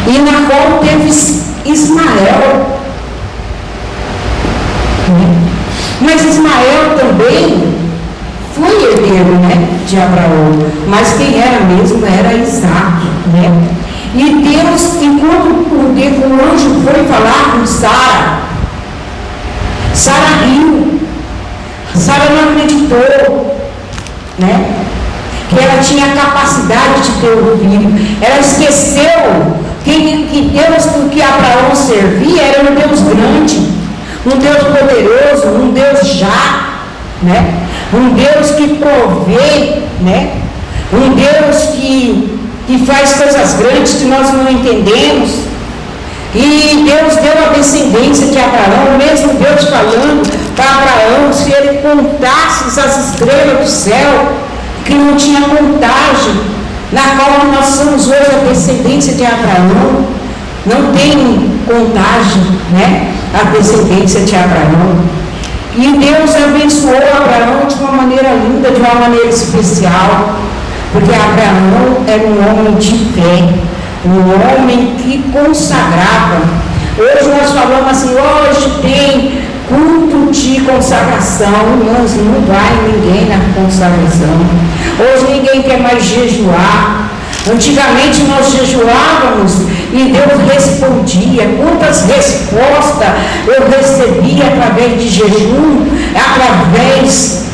[SPEAKER 1] e na qual teve Ismael. Mas Ismael também foi herdeiro, né, de Abraão, mas quem era mesmo era Isaac, né? E Deus, enquanto o anjo foi falar com Sara, Sara riu. Sara não acreditou, né? Que ela tinha a capacidade de ter um filho. Ela esqueceu que Deus que Abraão servia era um Deus grande, um Deus poderoso, um Deus já, né? Um Deus que provê, né? Um Deus que faz coisas grandes que nós não entendemos. E Deus deu a descendência de Abraão, mesmo Deus falando para Abraão, se ele contasse as estrelas do céu, que não tinha contagem, na qual nós somos hoje a descendência de Abraão, não tem contagem, né? A descendência de Abraão. E Deus abençoou Abraão de uma maneira linda, de uma maneira especial, porque Abraão era um homem de fé, um homem que consagrava. Hoje nós falamos assim, hoje tem culto de consagração, mas não vai ninguém na consagração. Hoje ninguém quer mais jejuar. Antigamente nós jejuávamos e Deus respondia. Quantas respostas eu recebi através de jejum, através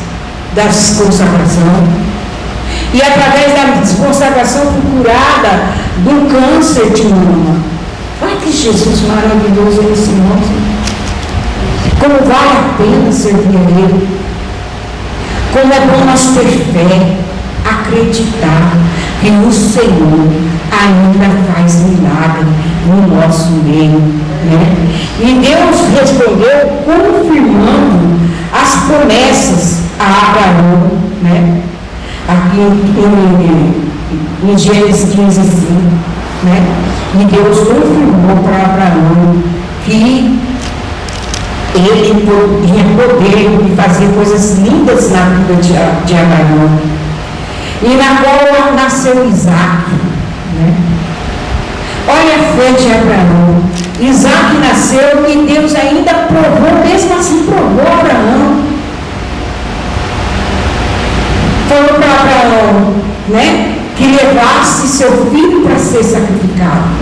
[SPEAKER 1] das consagrações. E através da consagração fui curada do câncer de mama. Olha que Jesus maravilhoso esse nome. Como vale a pena servir a Ele. Como é bom nós ter fé, acreditar que o Senhor ainda faz milagre no nosso meio, né? E Deus respondeu confirmando as promessas a Abraão, né? Aqui em Gênesis 15, né? E Deus confirmou para Abraão que ele tinha poder de fazer coisas lindas na vida de Abraão. E na qual nasceu Isaac, né? Olha a fé de Abraão. Isaac nasceu e Deus ainda provou, mesmo assim provou Abraão. Falou para Abraão, né, que levasse seu filho para ser sacrificado.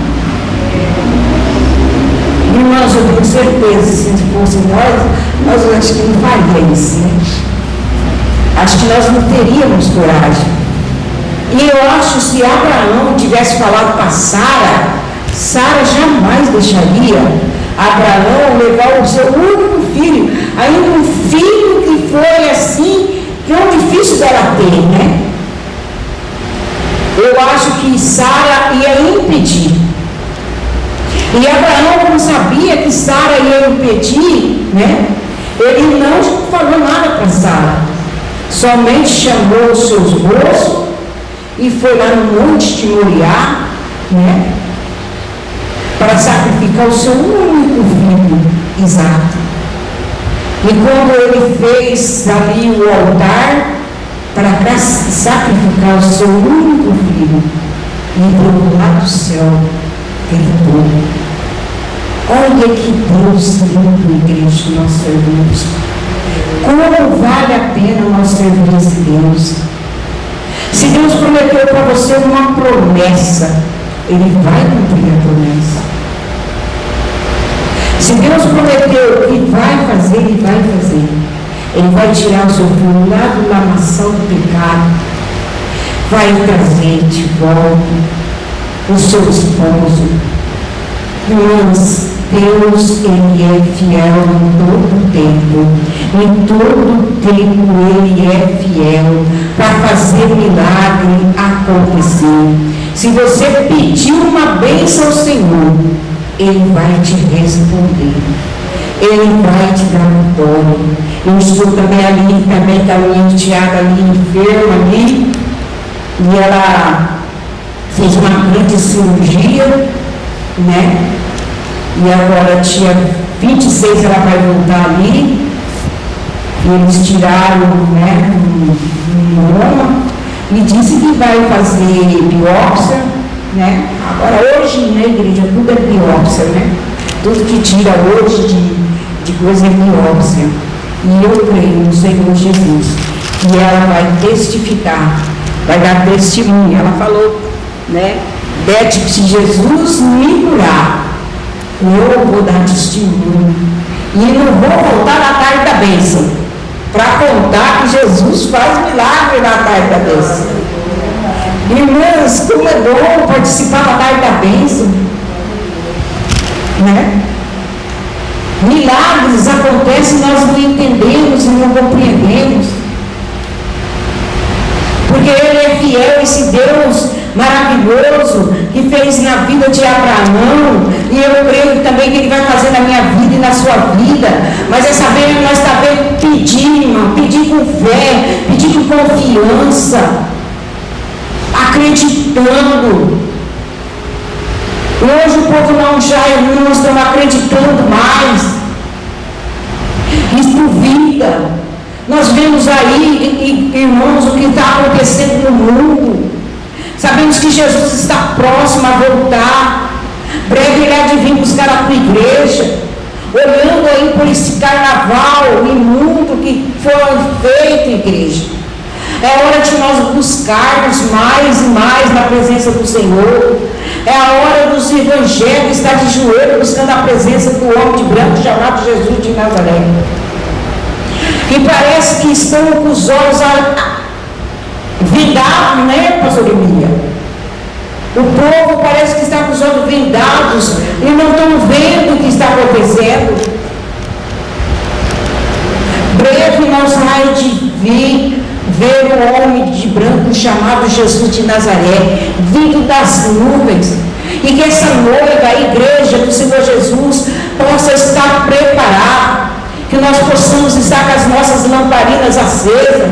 [SPEAKER 1] Irmãos, eu tenho certeza, se fosse nós acho que não faria isso, né? Acho que nós não teríamos coragem. E eu acho que se Abraão tivesse falado para Sara, Sara jamais deixaria Abraão levar o seu único filho, ainda um filho que foi assim, tão difícil dela ter, né? Eu acho que Sara ia impedir. E Abraão, como sabia que Sara ia impedir, né? Ele não falou nada para Sara. Somente chamou os seus moços e foi lá no monte de Moriá, né? Para sacrificar o seu único filho, Isaac. E quando ele fez ali o altar para sacrificar o seu único filho, e lá do céu gritou. Olha que Deus lindo, igreja, que nós servimos. Como vale a pena nós servir esse Deus? Se Deus prometeu para você uma promessa, Ele vai cumprir a promessa. Se Deus prometeu que vai fazer, Ele vai fazer. Ele vai tirar o seu filho lá do lamaçal do pecado, vai trazer de volta o seu esposo. Irmãos, Deus, Ele é fiel em todo o tempo. Em todo o tempo Ele é fiel para fazer milagre acontecer. Se você pedir uma bênção ao Senhor, Ele vai te responder. Ele vai te dar vitória. Eu estou também ali, também com a minha enteada ali, enferma ali, e ela fez uma grande cirurgia, né? E agora dia 26 ela vai voltar ali. E eles tiraram, né, um mioma e disse que vai fazer biópsia, né? Agora hoje na igreja tudo é biópsia, né? Tudo que tira hoje de coisa é biópsia. E eu creio no Senhor Jesus. E ela vai testificar, vai dar testemunho. Ela falou, né? Bete, se Jesus me curar, eu vou dar testemunho. E não vou voltar na tarde da bênção para contar que Jesus faz milagre na tarde da bênção. Irmãs, como é bom participar da tarde da bênção, né? Milagres acontecem e nós não entendemos e não compreendemos, porque Ele é fiel, esse Deus maravilhoso que fez na vida de Abraão, e eu creio também que Ele vai fazer na minha vida e na sua vida. Mas é saber, nós também pedir, irmão, pedir com fé, pedir com confiança, acreditando. Hoje o povo não estão acreditando mais. Isso duvida. Nós vemos aí, irmãos, o que está acontecendo no mundo. Sabemos que Jesus está próximo a voltar. Breve Ele há de vir buscar a tua igreja. Olhando aí por esse carnaval imundo que foi feito, igreja. É hora de nós buscarmos mais e mais na presença do Senhor. É a hora dos evangélicos estar de joelho buscando a presença do homem de branco chamado Jesus de Nazaré. E parece que estão com os olhos vendados, né, pastor Emília? O povo parece que está com os olhos vendados e não estão vendo o que está acontecendo. Breve nós vamos ver o homem de branco chamado Jesus de Nazaré, vindo das nuvens, e que essa noiva, a igreja do Senhor Jesus, possa estar preparada, que nós possamos estar com as nossas lamparinas acesas,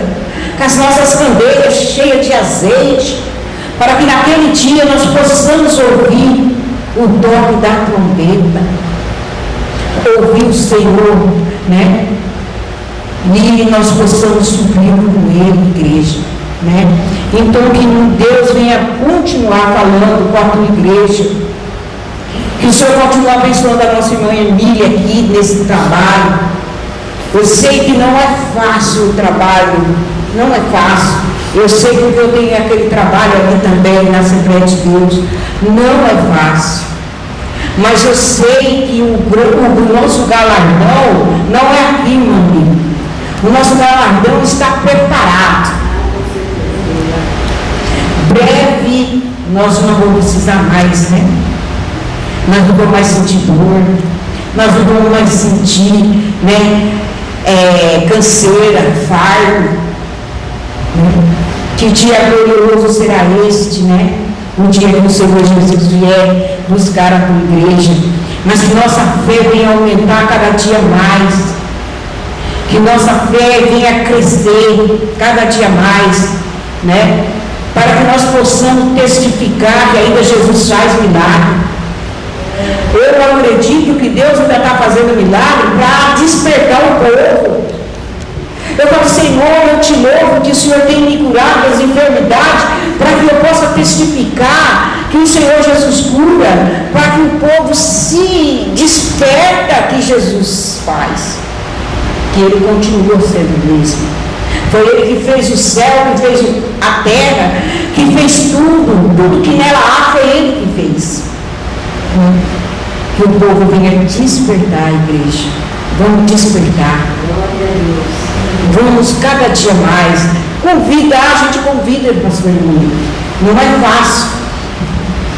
[SPEAKER 1] com as nossas candeias cheias de azeite, para que naquele dia nós possamos ouvir o toque da trombeta, ouvir o Senhor, né? E nós possamos subir com Ele, igreja, né? Então que Deus venha continuar falando com a tua igreja, que o Senhor continue abençoando a nossa irmã Emília aqui nesse trabalho. Eu sei que não é fácil o trabalho, não é fácil. Eu sei porque eu tenho aquele trabalho aqui também na Assembleia de Deus, não é fácil. Mas eu sei que o nosso galardão não é aqui, meu amigo. O nosso galardão está preparado. Breve nós não vamos precisar mais, né? Nós não vamos mais sentir dor, nós não vamos mais sentir, né, canseira, fardo, né? Que dia glorioso será este, né? O dia que o Senhor Jesus vier buscar a tua igreja, mas que nossa fé venha aumentar cada dia mais. Que nossa fé venha crescer cada dia mais, né? Para que nós possamos testificar que ainda Jesus faz milagre. Eu acredito que Deus ainda está fazendo milagre para despertar o povo. Eu falo, Senhor, eu te louvo que o Senhor tem me curado das enfermidades, para que eu possa testificar que o Senhor Jesus cura, para que o povo se desperta que Jesus faz. Que Ele continua sendo o mesmo. Foi Ele que fez o céu, que fez a terra, que fez tudo que nela há, foi Ele que fez. Que o povo venha despertar, igreja. Vamos despertar. Vamos cada dia mais. A gente convida, pastor Emílio. Não é fácil.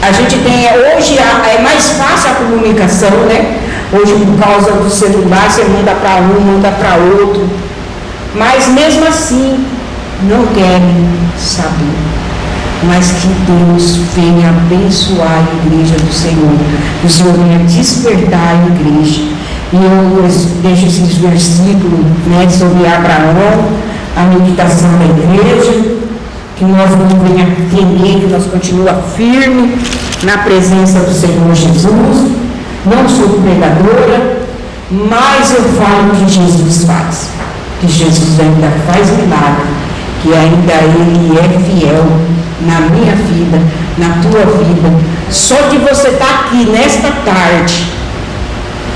[SPEAKER 1] A gente tem, hoje é mais fácil a comunicação, né? Hoje, por causa do celular, você manda para um, manda para outro. Mas mesmo assim, não querem saber. Mas que Deus venha abençoar a igreja do Senhor. Que o Senhor venha despertar a igreja. E eu deixo esses versículos, né, sobre Abraão, a meditação da igreja. Que nós não venhamos entender, que nós continuamos firmes na presença do Senhor Jesus. Não sou pregadora, mas eu falo que Jesus faz. Que Jesus ainda faz milagre, que ainda Ele é fiel na minha vida, na tua vida. Só de você estar aqui nesta tarde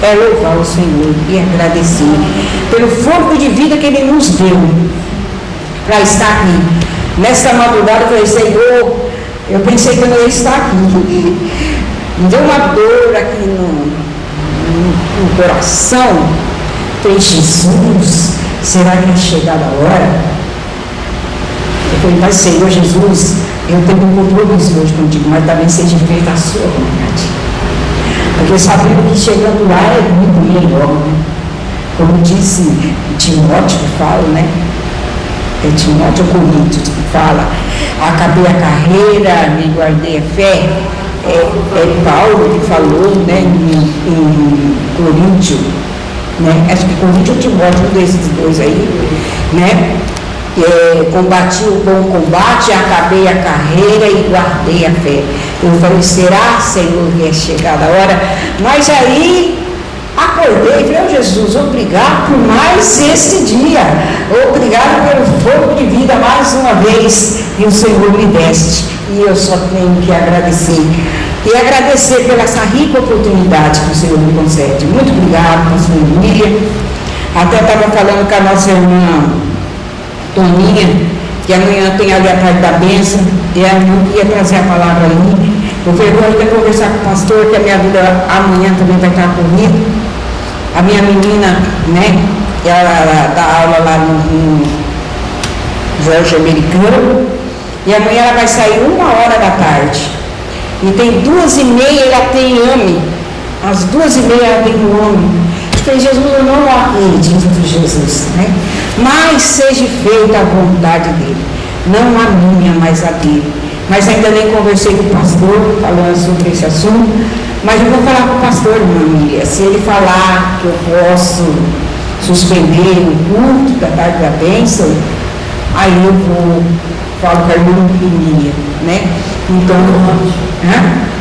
[SPEAKER 1] é louvar o Senhor e agradecer pelo fôlego de vida que Ele nos deu para estar aqui. Nesta madrugada eu falei, Senhor, eu pensei que eu não ia estar aqui. Me deu uma dor aqui no coração, falei, Jesus, será que é chegada a hora? Eu falei, mas Senhor Jesus, eu tenho um compromisso hoje contigo, mas também seja feita a sua vontade. Porque sabendo que chegando lá é muito melhor, né? Como disse Timóteo que fala, né? É Timóteo Coríntios que fala, acabei a carreira, me guardei a fé. É Paulo que falou, né, em Coríntios, né? Acho que Coríntios ou Timóteo, um desses dois aí, né? Combati o bom combate, acabei a carreira e guardei a fé. Eu falei, será, Senhor, que é chegada a hora? Mas aí acordei e falei, Jesus, obrigado por mais esse dia, obrigado pelo fogo de vida mais uma vez que o Senhor me deste, e eu só tenho que agradecer, e agradecer pela essa rica oportunidade que o Senhor me concede. Muito obrigado, pastor Emília. Até estava falando com a nossa irmã Toninha, que amanhã tem ali a parte da bênção, e ela não ia trazer a palavra ali. Eu falei, vou ainda conversar com o pastor, que a minha vida amanhã também vai estar comigo. A minha menina, né, ela dá aula lá no Jorge Americano, e amanhã ela vai sair 1h da tarde. E tem 2h30 ela tem AME. Às 2h30 ela tem um AME. Eu falei, Jesus, eu não acredito em Jesus, né? Mas seja feita a vontade dele, não a minha, mas a dele. Mas ainda nem conversei com o pastor falando sobre esse assunto, mas eu vou falar com o pastor, irmã Miriam. Se ele falar que eu posso suspender o culto da tarde da bênção, aí eu vou falar com a irmã Miriam, né? Então,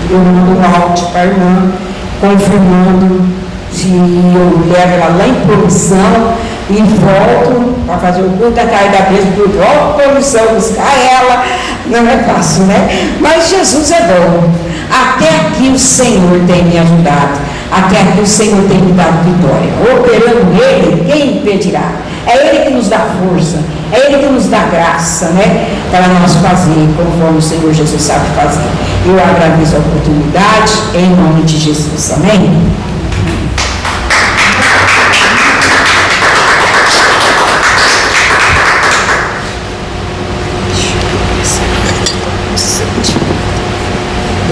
[SPEAKER 1] eu mando um áudio para a irmã, confirmando se eu levo ela lá em produção e volto para fazer o culto da tarde da bênção, porque volto para produção buscar ela, não é fácil, né? Mas Jesus é bom. Até aqui o Senhor tem me ajudado, até aqui o Senhor tem me dado vitória. Operando Ele, quem impedirá? É Ele que nos dá força, é Ele que nos dá graça, né? Para nós fazer conforme o Senhor Jesus sabe fazer. Eu agradeço a oportunidade, em nome de Jesus. Amém?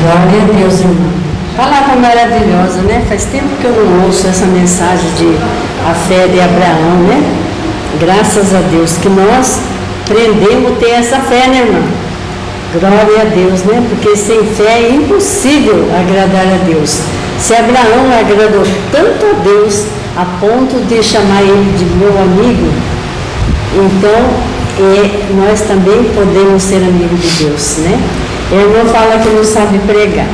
[SPEAKER 2] Glória a Deus, irmão. Palavra maravilhosa, né? Faz tempo que eu não ouço essa mensagem de a fé de Abraão, né? Graças a Deus que nós aprendemos a ter essa fé, né, irmã? Glória a Deus, né? Porque sem fé é impossível agradar a Deus. Se Abraão agradou tanto a Deus a ponto de chamar ele de meu amigo, então nós também podemos ser amigos de Deus, né? A irmã fala que não sabe pregar.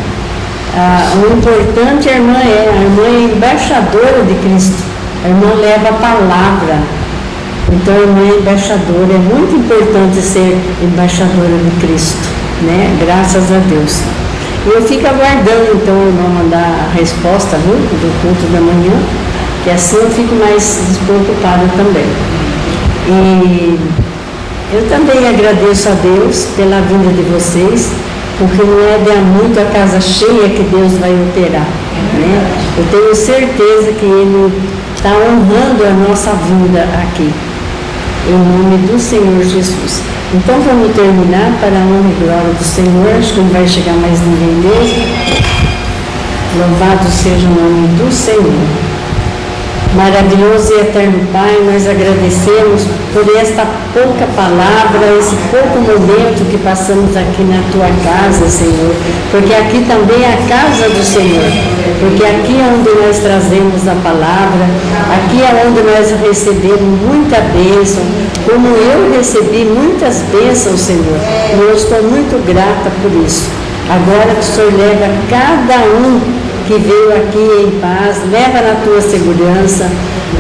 [SPEAKER 2] O importante, a irmã é embaixadora de Cristo. A irmã leva a palavra. Então, a irmã é embaixadora. É muito importante ser embaixadora de Cristo, né? Graças a Deus. E eu fico aguardando, então, a irmã mandar a resposta, viu? Do culto da manhã, que assim eu fico mais despreocupada também. E eu também agradeço a Deus pela vinda de vocês, porque não é de muito a casa cheia que Deus vai operar, né? Eu tenho certeza que Ele está honrando a nossa vinda aqui, em nome do Senhor Jesus. Então vamos terminar para a honra e glória do Senhor. Acho que não vai chegar mais ninguém mesmo. Louvado seja o nome do Senhor. Maravilhoso e eterno Pai, nós agradecemos por esta pouca palavra, esse pouco momento que passamos aqui na Tua casa, Senhor, porque aqui também é a casa do Senhor, porque aqui é onde nós trazemos a palavra, aqui é onde nós recebemos muita bênção, como eu recebi muitas bênçãos, Senhor, e eu estou muito grata por isso. Agora que o Senhor leva cada um que veio aqui em paz, leva na tua segurança,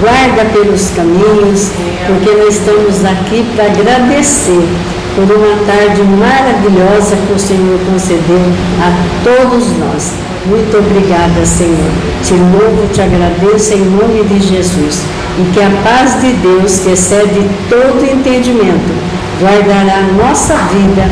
[SPEAKER 2] guarda pelos caminhos, porque nós estamos aqui para agradecer por uma tarde maravilhosa que o Senhor concedeu a todos nós. Muito obrigada, Senhor. Te louvo, te agradeço em nome de Jesus. E que a paz de Deus, que excede todo entendimento, guardará a nossa vida,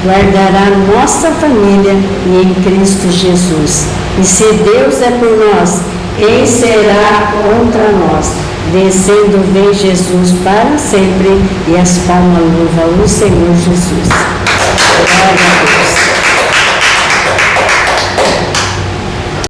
[SPEAKER 2] guardará a nossa família e em Cristo Jesus. E se Deus é por nós, quem será contra nós? Vencendo vem Jesus para sempre, e as palmas louvam o Senhor Jesus. Glória a Deus.